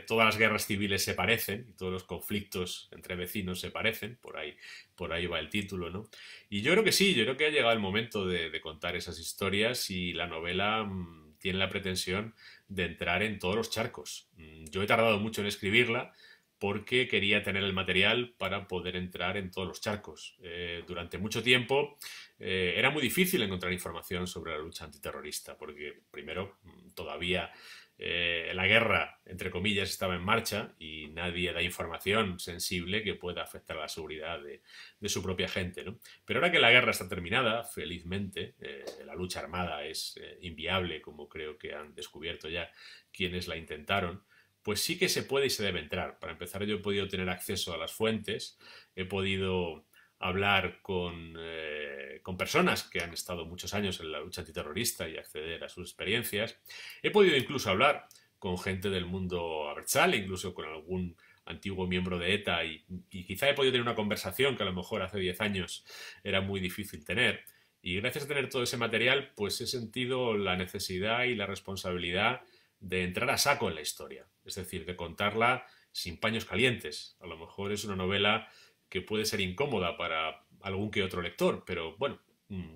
todas las guerras civiles se parecen, y todos los conflictos entre vecinos se parecen, por ahí va el título, ¿no? Y yo creo que sí, yo creo que ha llegado el momento de contar esas historias y la novela tiene la pretensión de entrar en todos los charcos. Yo he tardado mucho en escribirla, porque quería tener el material para poder entrar en todos los charcos. Durante mucho tiempo era muy difícil encontrar información sobre la lucha antiterrorista, porque primero todavía la guerra, entre comillas, estaba en marcha y nadie da información sensible que pueda afectar a la seguridad de su propia gente, ¿no? Pero ahora que la guerra está terminada, felizmente, la lucha armada es inviable, como creo que han descubierto ya quienes la intentaron, pues sí que se puede y se debe entrar. Para empezar, yo he podido tener acceso a las fuentes, he podido hablar con personas que han estado muchos años en la lucha antiterrorista y acceder a sus experiencias. He podido incluso hablar con gente del mundo abertzale, incluso con algún antiguo miembro de ETA y quizá he podido tener una conversación que a lo mejor hace 10 años era muy difícil tener. Y gracias a tener todo ese material, pues he sentido la necesidad y la responsabilidad de entrar a saco en la historia, es decir, de contarla sin paños calientes. A lo mejor es una novela que puede ser incómoda para algún que otro lector, pero bueno,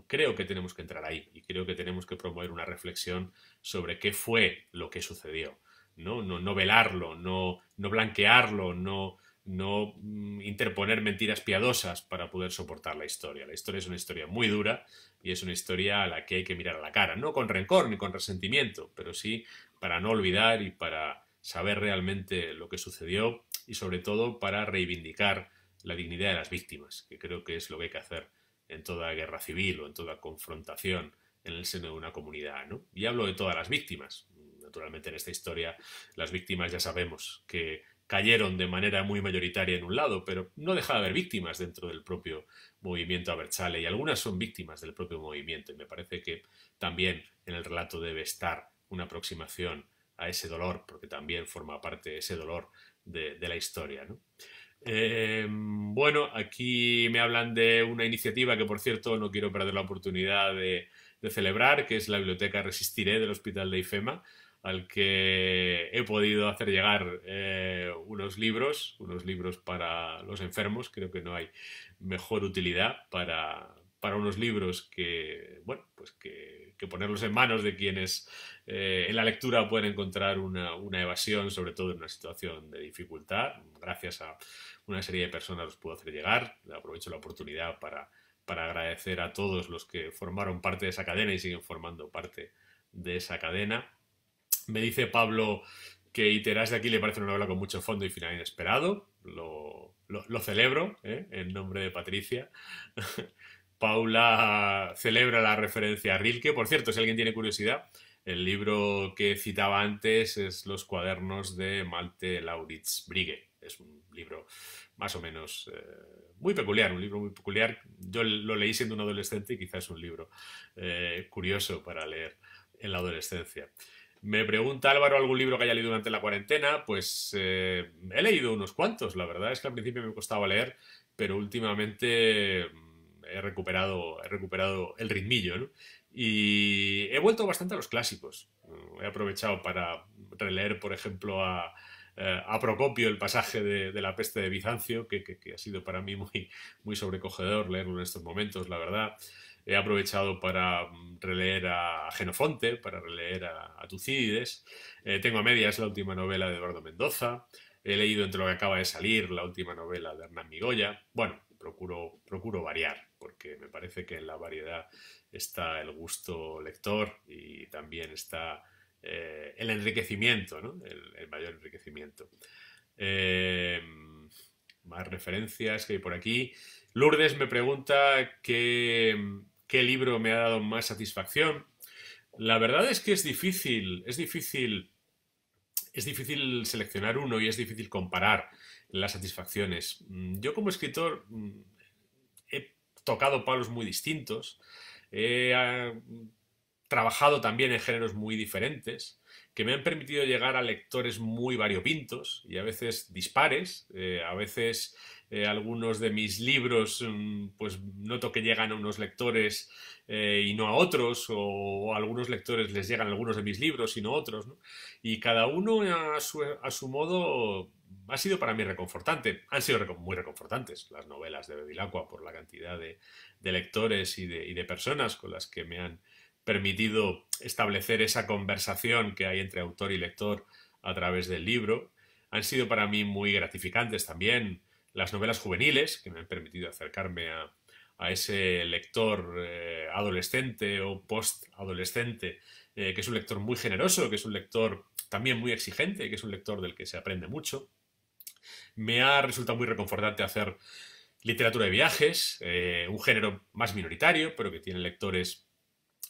creo que tenemos que entrar ahí y creo que tenemos que promover una reflexión sobre qué fue lo que sucedió. No velarlo, no blanquearlo, no interponer mentiras piadosas para poder soportar la historia. La historia es una historia muy dura y es una historia a la que hay que mirar a la cara, no con rencor ni con resentimiento, pero sí para no olvidar y para saber realmente lo que sucedió y sobre todo para reivindicar la dignidad de las víctimas, que creo que es lo que hay que hacer en toda guerra civil o en toda confrontación en el seno de una comunidad, ¿no? Y hablo de todas las víctimas. Naturalmente en esta historia las víctimas ya sabemos que cayeron de manera muy mayoritaria en un lado, pero no deja de haber víctimas dentro del propio movimiento abertzale y algunas son víctimas del propio movimiento y me parece que también en el relato debe estar una aproximación a ese dolor, porque también forma parte de ese dolor de la historia, ¿no? Bueno, aquí me hablan de una iniciativa que, por cierto, no quiero perder la oportunidad de celebrar, que es la Biblioteca Resistiré del Hospital de IFEMA, al que he podido hacer llegar unos libros para los enfermos. Creo que no hay mejor utilidad para unos libros que, bueno, pues que ponerlos en manos de quienes en la lectura pueden encontrar una evasión, sobre todo en una situación de dificultad. Gracias a una serie de personas los puedo hacer llegar. Aprovecho la oportunidad para agradecer a todos los que formaron parte de esa cadena y siguen formando parte de esa cadena. Me dice Pablo que Iterás de aquí le parece una novela con mucho fondo y final inesperado. Lo celebro, en nombre de Patricia. Paula celebra la referencia a Rilke. Por cierto, si alguien tiene curiosidad, el libro que citaba antes es Los cuadernos de Malte Lauritz Brigge. Es un libro más o menos muy peculiar, un libro muy peculiar. Yo lo leí siendo un adolescente y quizás es un libro curioso para leer en la adolescencia. Me pregunta Álvaro algún libro que haya leído durante la cuarentena. Pues he leído unos cuantos. La verdad es que al principio me costaba leer, pero últimamente he recuperado el ritmillo, ¿no? Y he vuelto bastante a los clásicos. He aprovechado para releer, por ejemplo, a Procopio el pasaje de la peste de Bizancio, que ha sido para mí muy, muy sobrecogedor leerlo en estos momentos, la verdad. He aprovechado para releer a Jenofonte, para releer a Tucídides. Tengo a medias la última novela de Eduardo Mendoza. He leído entre lo que acaba de salir la última novela de Hernán Migoya. Bueno, procuro variar, porque me parece que en la variedad está el gusto lector y también está el enriquecimiento, ¿no? El mayor enriquecimiento. Eh, Más referencias que hay por aquí. Lourdes me pregunta qué libro me ha dado más satisfacción. La verdad es que es difícil seleccionar uno y es difícil comparar las satisfacciones. Yo como escritor he tocado palos muy distintos, he trabajado también en géneros muy diferentes que me han permitido llegar a lectores muy variopintos y a veces dispares, a veces algunos de mis libros pues noto que llegan a unos lectores y no a otros, o a algunos lectores les llegan algunos de mis libros y no otros, ¿no? Y cada uno a su modo ha sido para mí reconfortante. Han sido muy reconfortantes las novelas de Bevilacqua por la cantidad de lectores y de personas con las que me han permitido establecer esa conversación que hay entre autor y lector a través del libro. Han sido para mí muy gratificantes también las novelas juveniles, que me han permitido acercarme a ese lector adolescente o post-adolescente, que es un lector muy generoso, que es un lector también muy exigente, que es un lector del que se aprende mucho. Me ha resultado muy reconfortante hacer literatura de viajes, un género más minoritario, pero que tiene lectores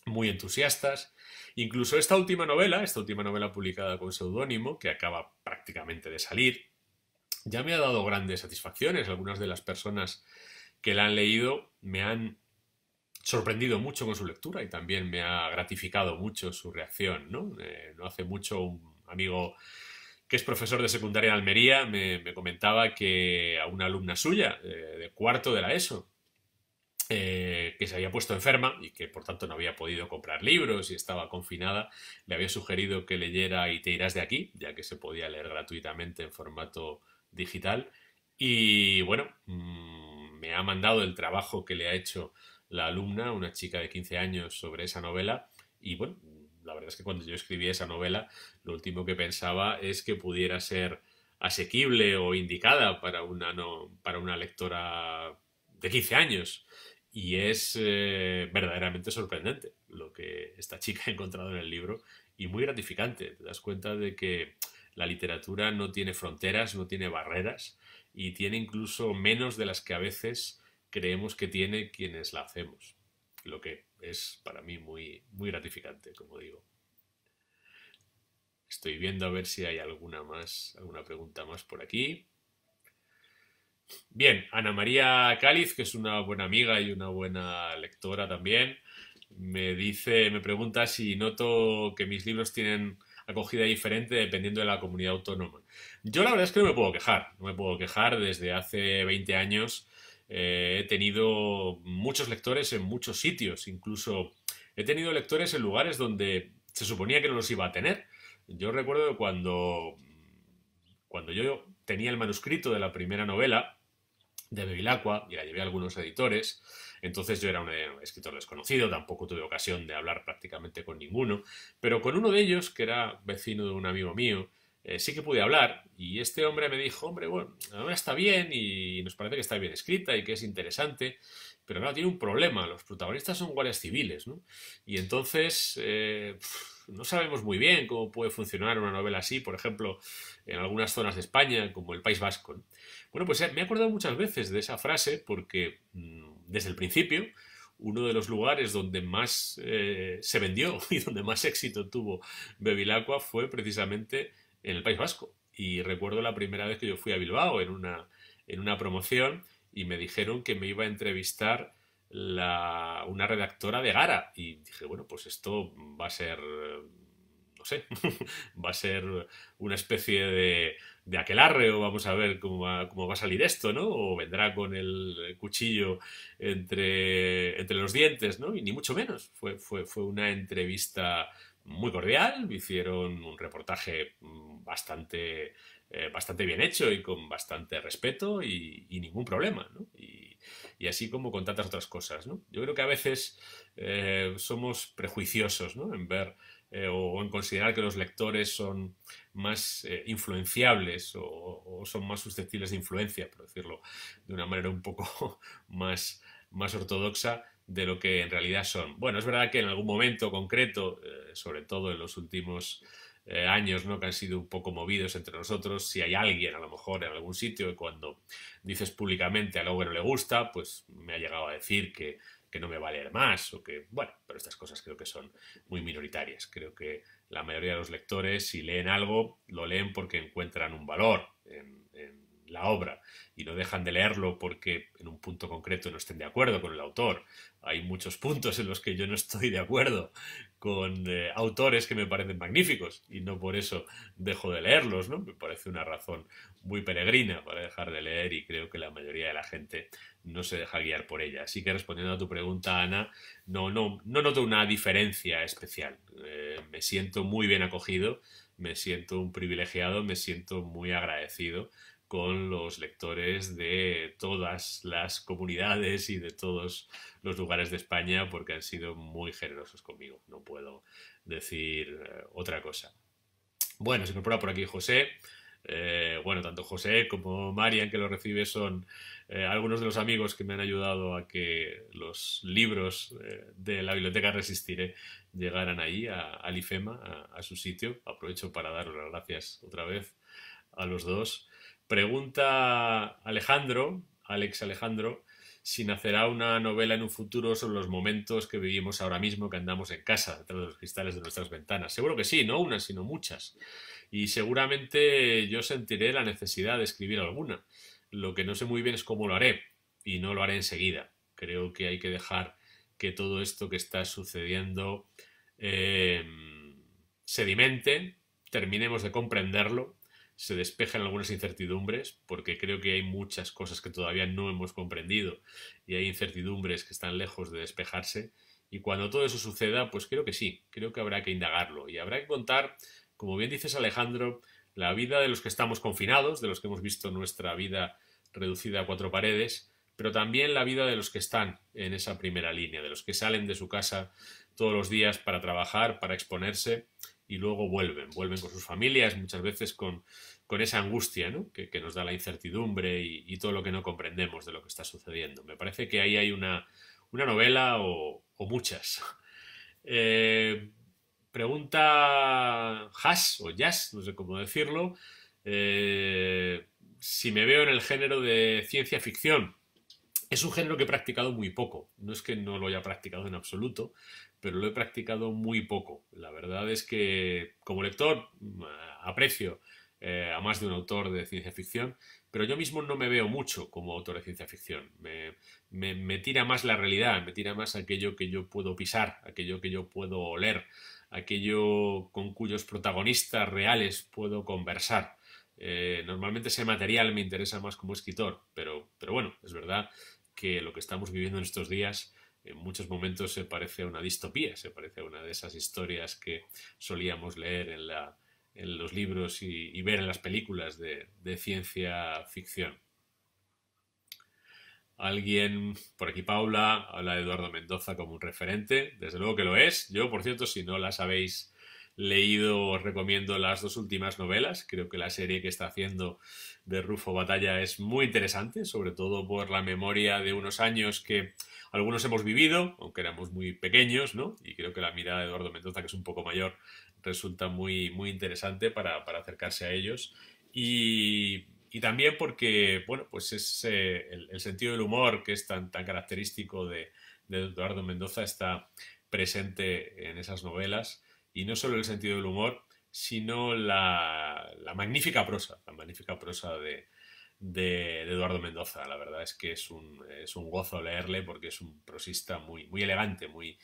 muy entusiastas. Incluso esta última novela publicada con seudónimo, que acaba prácticamente de salir, ya me ha dado grandes satisfacciones. Algunas de las personas que la han leído me han sorprendido mucho con su lectura y también me ha gratificado mucho su reacción, ¿no? No hace mucho un amigo que es profesor de secundaria en Almería me comentaba que a una alumna suya de cuarto de la ESO, que se había puesto enferma y que por tanto no había podido comprar libros y estaba confinada, le había sugerido que leyera Y te irás de aquí, ya que se podía leer gratuitamente en formato digital. Y bueno, me ha mandado el trabajo que le ha hecho la alumna, una chica de 15 años, sobre esa novela. Y bueno, la verdad es que cuando yo escribí esa novela, lo último que pensaba es que pudiera ser asequible o indicada para una, no, para una lectora de 15 años. Y es verdaderamente sorprendente lo que esta chica ha encontrado en el libro y muy gratificante. Te das cuenta de que la literatura no tiene fronteras, no tiene barreras y tiene incluso menos de las que a veces creemos que tiene quienes la hacemos. Lo que es para mí muy gratificante, como digo. Estoy viendo a ver si hay alguna pregunta más por aquí. Bien, Ana María Cáliz, que es una buena amiga y una buena lectora también, me pregunta si noto que mis libros tienen acogida diferente dependiendo de la comunidad autónoma. Yo la verdad es que no me puedo quejar. Desde hace 20 años he tenido muchos lectores en muchos sitios, incluso he tenido lectores en lugares donde se suponía que no los iba a tener. Yo recuerdo cuando yo tenía el manuscrito de la primera novela de Bevilacqua y la llevé a algunos editores. Entonces yo era un escritor desconocido, tampoco tuve ocasión de hablar prácticamente con ninguno, pero con uno de ellos, que era vecino de un amigo mío, sí que pude hablar, y este hombre me dijo: hombre, bueno, la novela está bien y nos parece que está bien escrita y que es interesante, pero claro, tiene un problema: los protagonistas son guardias civiles, ¿no? Y entonces no sabemos muy bien cómo puede funcionar una novela así, por ejemplo, en algunas zonas de España, como el País Vasco, ¿no? Bueno, pues me he acordado muchas veces de esa frase porque desde el principio uno de los lugares donde más se vendió y donde más éxito tuvo Bevilacqua fue precisamente en el País Vasco. Y recuerdo la primera vez que yo fui a Bilbao en una promoción y me dijeron que me iba a entrevistar una redactora de Gara. Y dije, bueno, pues esto va a ser, no sé, va a ser una especie de aquelarre, o vamos a ver cómo va a salir esto, ¿no? O vendrá con el cuchillo entre los dientes, ¿no? Y ni mucho menos. Fue una entrevista muy cordial, hicieron un reportaje bastante bien hecho y con bastante respeto y ningún problema, ¿no? y así como con tantas otras cosas, ¿no? Yo creo que a veces somos prejuiciosos, ¿no? En ver o en considerar que los lectores son más influenciables o son más susceptibles de influencia, por decirlo de una manera un poco más ortodoxa de lo que en realidad son. Bueno, es verdad que en algún momento concreto, sobre todo en los últimos años, ¿no? Que han sido un poco movidos entre nosotros, si hay alguien a lo mejor en algún sitio y cuando dices públicamente algo que no le gusta, pues me ha llegado a decir que no me va a leer más o que, bueno, pero estas cosas creo que son muy minoritarias. Creo que la mayoría de los lectores, si leen algo, lo leen porque encuentran un valor en la obra y no dejan de leerlo porque en un punto concreto no estén de acuerdo con el autor. Hay muchos puntos en los que yo no estoy de acuerdo con autores que me parecen magníficos y no por eso dejo de leerlos, ¿no? Me parece una razón muy peregrina para dejar de leer y creo que la mayoría de la gente no se deja guiar por ella. Así que respondiendo a tu pregunta, Ana, no noto una diferencia especial. Me siento muy bien acogido, me siento un privilegiado, me siento muy agradecido con los lectores de todas las comunidades y de todos los lugares de España porque han sido muy generosos conmigo. No puedo decir otra cosa. Bueno, se incorpora por aquí José. Bueno, tanto José como Marian, que lo recibe, son algunos de los amigos que me han ayudado a que los libros de la Biblioteca Resistiré llegaran ahí, al IFEMA, a su sitio. Aprovecho para daros las gracias otra vez a los dos. Pregunta Alex Alejandro, si nacerá una novela en un futuro sobre los momentos que vivimos ahora mismo, que andamos en casa, detrás de los cristales de nuestras ventanas. Seguro que sí, no una, sino muchas. Y seguramente yo sentiré la necesidad de escribir alguna. Lo que no sé muy bien es cómo lo haré, y no lo haré enseguida. Creo que hay que dejar que todo esto que está sucediendo sedimente, terminemos de comprenderlo, se despejan algunas incertidumbres, porque creo que hay muchas cosas que todavía no hemos comprendido y hay incertidumbres que están lejos de despejarse. Y cuando todo eso suceda, pues creo que sí, creo que habrá que indagarlo y habrá que contar, como bien dices Alejandro, la vida de los que estamos confinados, de los que hemos visto nuestra vida reducida a cuatro paredes, pero también la vida de los que están en esa primera línea, de los que salen de su casa todos los días para trabajar, para exponerse y luego vuelven con sus familias, muchas veces con esa angustia, ¿no? que nos da la incertidumbre y todo lo que no comprendemos de lo que está sucediendo. Me parece que ahí hay una novela o muchas. Pregunta Hash o Jazz, no sé cómo decirlo, si me veo en el género de ciencia ficción. Es un género que he practicado muy poco. No es que no lo haya practicado en absoluto, pero lo he practicado muy poco. La verdad es que como lector aprecio a más de un autor de ciencia ficción, pero yo mismo no me veo mucho como autor de ciencia ficción. Me tira más la realidad, me tira más aquello que yo puedo pisar, aquello que yo puedo oler, aquello con cuyos protagonistas reales puedo conversar. Normalmente ese material me interesa más como escritor, pero bueno, es verdad que lo que estamos viviendo en estos días en muchos momentos se parece a una distopía, se parece a una de esas historias que solíamos leer en los libros y ver en las películas de ciencia ficción. Alguien, por aquí Paula, habla de Eduardo Mendoza como un referente, desde luego que lo es. Yo, por cierto, si no las habéis leído, os recomiendo las dos últimas novelas. Creo que la serie que está haciendo de Rufo Batalla es muy interesante, sobre todo por la memoria de unos años que algunos hemos vivido, aunque éramos muy pequeños, ¿no? Y creo que la mirada de Eduardo Mendoza, que es un poco mayor, resulta muy interesante para acercarse a ellos. Y también porque, bueno, pues es el sentido del humor que es tan característico de Eduardo Mendoza está presente en esas novelas. Y no solo el sentido del humor, sino la magnífica prosa de Eduardo Mendoza. La verdad es que es un gozo leerle porque es un prosista muy elegante, muy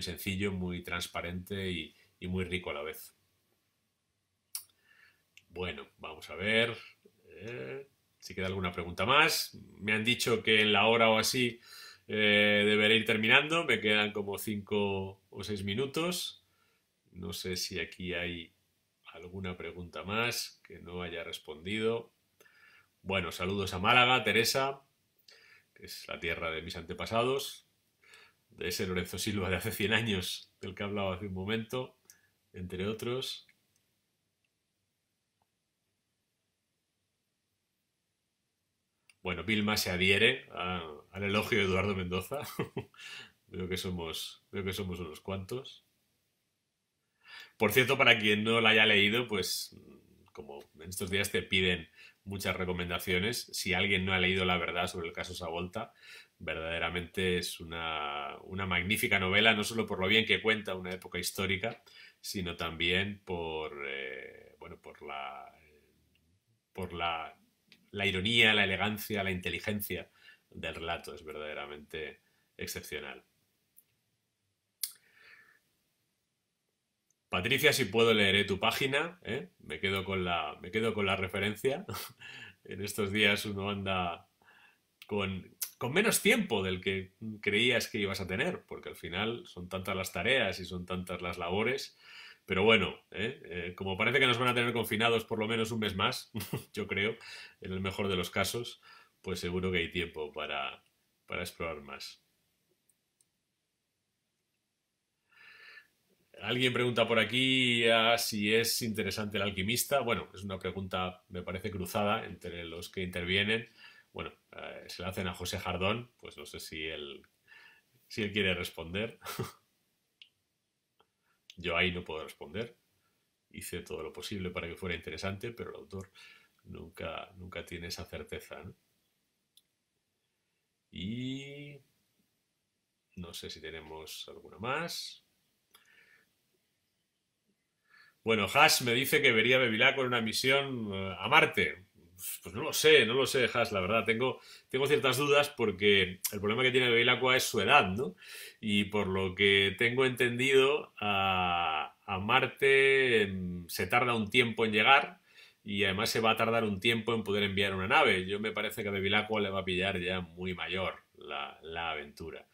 sencillo, muy transparente y muy rico a la vez. Bueno, vamos a ver si queda alguna pregunta más. Me han dicho que en la hora o así deberé ir terminando. Me quedan como 5 o 6 minutos. No sé si aquí hay alguna pregunta más que no haya respondido. Bueno, saludos a Málaga, Teresa, es la tierra de mis antepasados, de ese Lorenzo Silva de hace 100 años del que hablaba hace un momento, entre otros. Bueno, Vilma se adhiere al elogio de Eduardo Mendoza. Veo que somos unos cuantos. Por cierto, para quien no la haya leído, pues como en estos días te piden muchas recomendaciones, si alguien no ha leído La verdad sobre el caso Savolta, verdaderamente es una magnífica novela, no solo por lo bien que cuenta una época histórica, sino también bueno, por la ironía, la elegancia, la inteligencia del relato. Es verdaderamente excepcional. Patricia, si puedo leeré tu página, ¿eh? Me quedo con la referencia. En estos días uno anda con menos tiempo del que creías que ibas a tener, porque al final son tantas las tareas y son tantas las labores. Pero bueno, como parece que nos van a tener confinados por lo menos un mes más, yo creo, en el mejor de los casos, pues seguro que hay tiempo para explorar más. Alguien pregunta por aquí si es interesante el alquimista. Bueno, es una pregunta, me parece, cruzada entre los que intervienen. Bueno, se la hacen a José Jardón, pues no sé si él quiere responder. Yo ahí no puedo responder. Hice todo lo posible para que fuera interesante, pero el autor nunca tiene esa certeza, ¿no? Y no sé si tenemos alguna más. Bueno, Hash me dice que vería Bevilacqua con una misión a Marte. Pues no lo sé, Hash, la verdad. Tengo ciertas dudas porque el problema que tiene Bevilacqua es su edad, ¿no? Y por lo que tengo entendido, a Marte se tarda un tiempo en llegar y además se va a tardar un tiempo en poder enviar una nave. Yo me parece que a Bevilacqua le va a pillar ya muy mayor la aventura.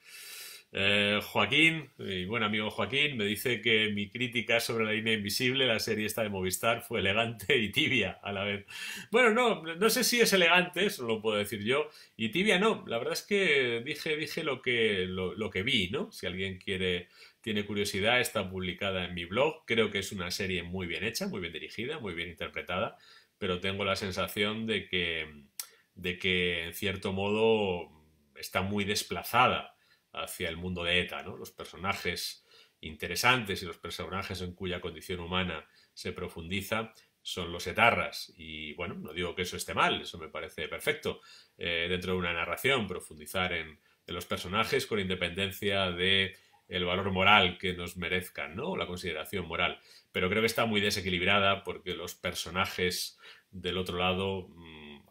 Joaquín, mi buen amigo Joaquín, me dice que mi crítica sobre La línea invisible, la serie esta de Movistar, fue elegante y tibia a la vez. Bueno, no sé si es elegante, eso lo puedo decir yo, y tibia no. La verdad es que dije lo que vi, ¿no? Si alguien tiene curiosidad, está publicada en mi blog. Creo que es una serie muy bien hecha, muy bien dirigida, muy bien interpretada, pero tengo la sensación de que en cierto modo está muy desplazada hacia el mundo de ETA, ¿no? Los personajes interesantes y los personajes en cuya condición humana se profundiza son los etarras. Y bueno, no digo que eso esté mal, eso me parece perfecto. Dentro de una narración, profundizar en los personajes con independencia de el valor moral que nos merezcan, ¿no? La consideración moral. Pero creo que está muy desequilibrada porque los personajes del otro lado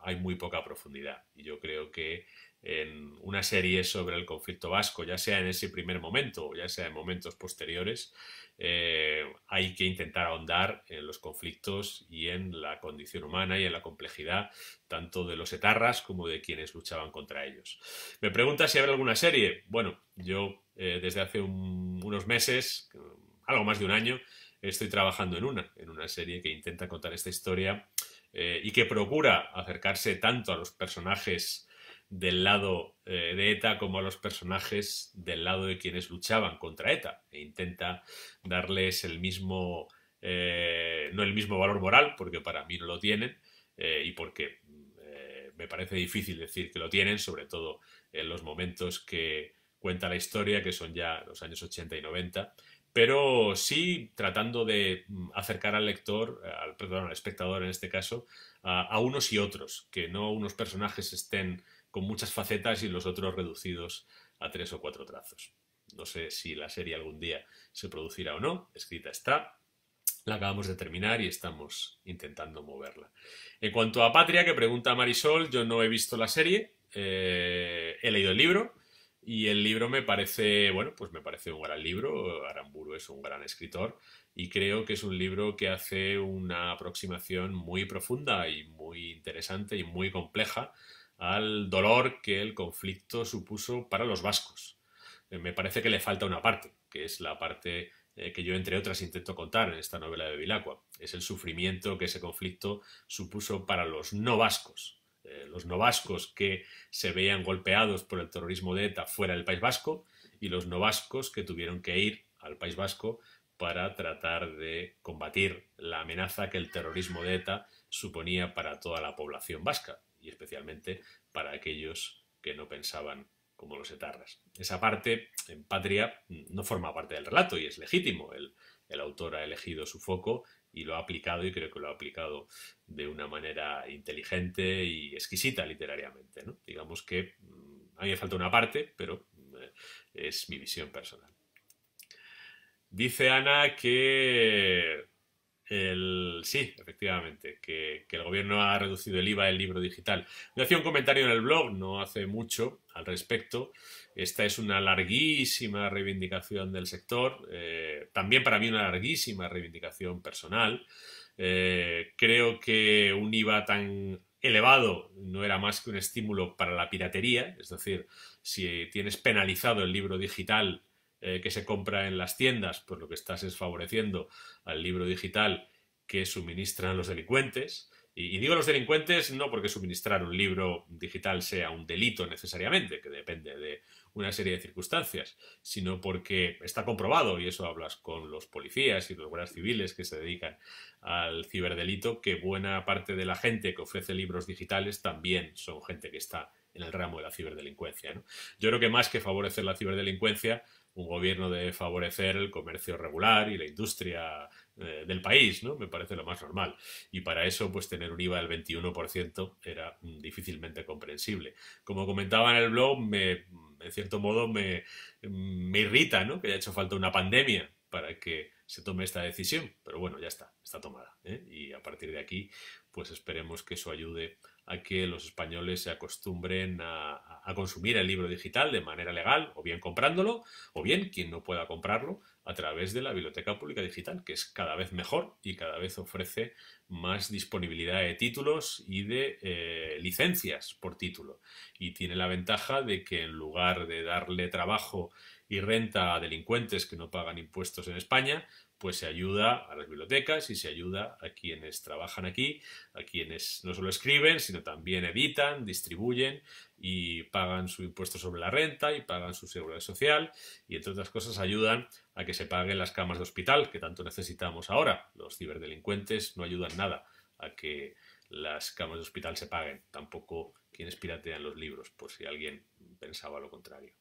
hay muy poca profundidad. Y yo creo que en una serie sobre el conflicto vasco, ya sea en ese primer momento o ya sea en momentos posteriores, hay que intentar ahondar en los conflictos y en la condición humana y en la complejidad tanto de los etarras como de quienes luchaban contra ellos. Me pregunta si habrá alguna serie. Bueno, yo desde hace unos meses, algo más de un año, estoy trabajando en una serie que intenta contar esta historia y que procura acercarse tanto a los personajes del lado de ETA como a los personajes del lado de quienes luchaban contra ETA e intenta darles no el mismo valor moral, porque para mí no lo tienen y porque me parece difícil decir que lo tienen, sobre todo en los momentos que cuenta la historia, que son ya los años 80 y 90, pero sí tratando de acercar al lector, perdón, al espectador en este caso, a unos y otros, que no unos personajes estén con muchas facetas y los otros reducidos a 3 o 4 trazos. No sé si la serie algún día se producirá o no, escrita está, la acabamos de terminar y estamos intentando moverla. En cuanto a Patria, que pregunta Marisol, yo no he visto la serie, he leído el libro y el libro me parece, bueno, pues me parece un gran libro. Aramburu es un gran escritor y creo que es un libro que hace una aproximación muy profunda y muy interesante y muy compleja al dolor que el conflicto supuso para los vascos. Me parece que le falta una parte, que es la parte que yo, entre otras, intento contar en esta novela de Bevilacqua. Es el sufrimiento que ese conflicto supuso para los no vascos, los no vascos que se veían golpeados por el terrorismo de ETA fuera del País Vasco y los no vascos que tuvieron que ir al País Vasco para tratar de combatir la amenaza que el terrorismo de ETA suponía para toda la población vasca y especialmente para aquellos que no pensaban como los etarras. Esa parte en Patria no forma parte del relato y es legítimo. El autor ha elegido su foco y lo ha aplicado, y creo que lo ha aplicado de una manera inteligente y exquisita literariamente, ¿no? Digamos que a mí me falta una parte, pero es mi visión personal. Dice Ana que sí, efectivamente, que el gobierno ha reducido el IVA del libro digital. Yo hacía un comentario en el blog no hace mucho al respecto. Esta es una larguísima reivindicación del sector, también para mí una larguísima reivindicación personal. Creo que un IVA tan elevado no era más que un estímulo para la piratería, es decir, si tienes penalizado el libro digital que se compra en las tiendas, pues lo que estás es favoreciendo al libro digital que suministran los delincuentes. Y digo los delincuentes no porque suministrar un libro digital sea un delito necesariamente, que depende de una serie de circunstancias, sino porque está comprobado, y eso hablas con los policías y los guardias civiles que se dedican al ciberdelito, que buena parte de la gente que ofrece libros digitales también son gente que está en el ramo de la ciberdelincuencia, ¿no? Yo creo que más que favorecer la ciberdelincuencia, un gobierno debe favorecer el comercio regular y la industria del país, ¿no? Me parece lo más normal. Y para eso, pues tener un IVA del 21% era difícilmente comprensible. Como comentaba en el blog, en cierto modo me irrita, ¿no? Que haya hecho falta una pandemia para que se tome esta decisión. Pero bueno, ya está tomada, ¿eh? Y a partir de aquí, pues esperemos que eso ayude a que los españoles se acostumbren a consumir el libro digital de manera legal, o bien comprándolo, o bien quien no pueda comprarlo a través de la Biblioteca Pública Digital, que es cada vez mejor y cada vez ofrece más disponibilidad de títulos y de licencias por título. Y tiene la ventaja de que en lugar de darle trabajo y renta a delincuentes que no pagan impuestos en España, pues se ayuda a las bibliotecas y se ayuda a quienes trabajan aquí, a quienes no solo escriben, sino también editan, distribuyen y pagan su impuesto sobre la renta y pagan su seguridad social y, entre otras cosas, ayudan a que se paguen las camas de hospital que tanto necesitamos ahora. Los ciberdelincuentes no ayudan nada a que las camas de hospital se paguen, tampoco quienes piratean los libros, por si alguien pensaba lo contrario.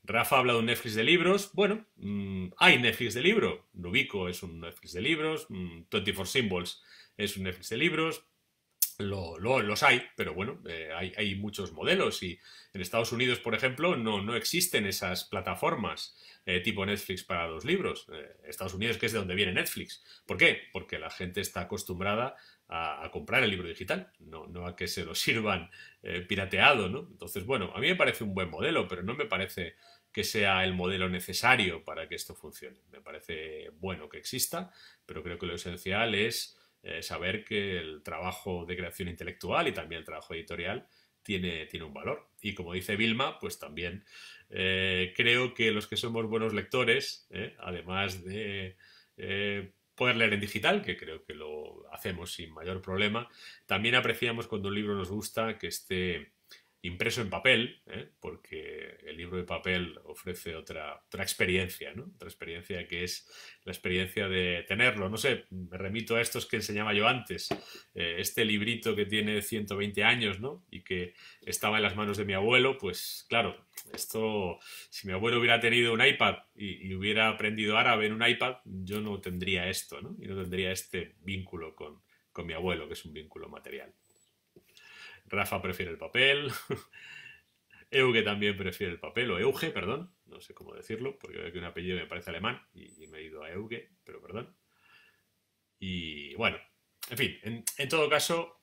Rafa habla de un Netflix de libros. Bueno, hay Netflix de libro. Nubico es un Netflix de libros. 24 Symbols es un Netflix de libros. Los hay, pero bueno, hay muchos modelos y en Estados Unidos, por ejemplo, no existen esas plataformas tipo Netflix para los libros. Estados Unidos, que es de donde viene Netflix. ¿Por qué? Porque la gente está acostumbrada a comprar el libro digital, no a que se lo sirvan pirateado, ¿no? Entonces, bueno, a mí me parece un buen modelo, pero no me parece que sea el modelo necesario para que esto funcione. Me parece bueno que exista, pero creo que lo esencial es saber que el trabajo de creación intelectual y también el trabajo editorial tiene un valor. Y como dice Vilma, pues también creo que los que somos buenos lectores, además de poder leer en digital, que creo que lo hacemos sin mayor problema, también apreciamos cuando un libro nos gusta que esté impreso en papel, porque el libro de papel ofrece otra experiencia, ¿no? Otra experiencia que es la experiencia de tenerlo. No sé, me remito a estos que enseñaba yo antes, este librito que tiene 120 años, ¿no? Y que estaba en las manos de mi abuelo, pues claro, esto, si mi abuelo hubiera tenido un iPad y hubiera aprendido árabe en un iPad, yo no tendría esto, ¿no? Y no tendría este vínculo con mi abuelo, que es un vínculo material. Rafa prefiere el papel. Euge también prefiere el papel, o Euge, perdón. No sé cómo decirlo, porque veo que un apellido me parece alemán y me he ido a Euge, pero perdón. Y bueno, en fin, en todo caso,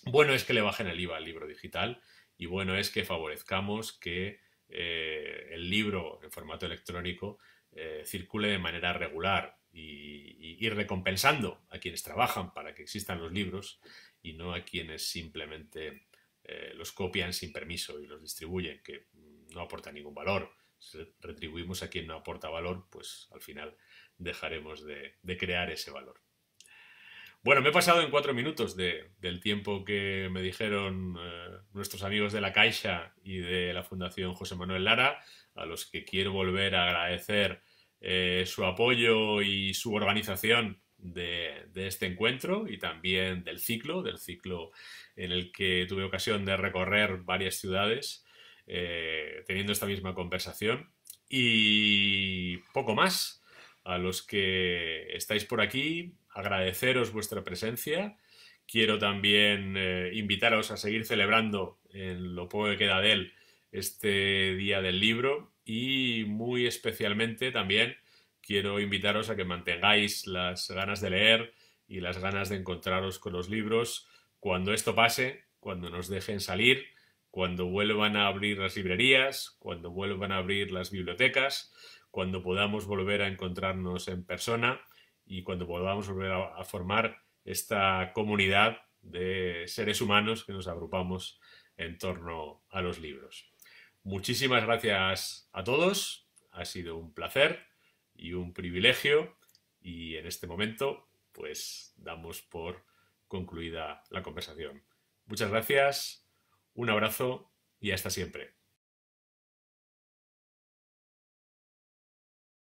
bueno es que le bajen el IVA al libro digital y bueno es que favorezcamos que el libro en formato electrónico circule de manera regular y recompensando a quienes trabajan para que existan los libros y no a quienes simplemente los copian sin permiso y los distribuyen, que no aportan ningún valor. Si retribuimos a quien no aporta valor, pues al final dejaremos de crear ese valor. Bueno, me he pasado en 4 minutos del tiempo que me dijeron nuestros amigos de la Caixa y de la Fundación José Manuel Lara, a los que quiero volver a agradecer su apoyo y su organización de este encuentro y también del ciclo en el que tuve ocasión de recorrer varias ciudades teniendo esta misma conversación. Y poco más. A los que estáis por aquí, agradeceros vuestra presencia. Quiero también invitaros a seguir celebrando en lo poco que queda de él este Día del Libro y muy especialmente también quiero invitaros a que mantengáis las ganas de leer y las ganas de encontraros con los libros cuando esto pase, cuando nos dejen salir, cuando vuelvan a abrir las librerías, cuando vuelvan a abrir las bibliotecas, cuando podamos volver a encontrarnos en persona y cuando podamos volver a formar esta comunidad de seres humanos que nos agrupamos en torno a los libros. Muchísimas gracias a todos, ha sido un placer y un privilegio y en este momento pues damos por concluida la conversación. Muchas gracias, un abrazo y hasta siempre.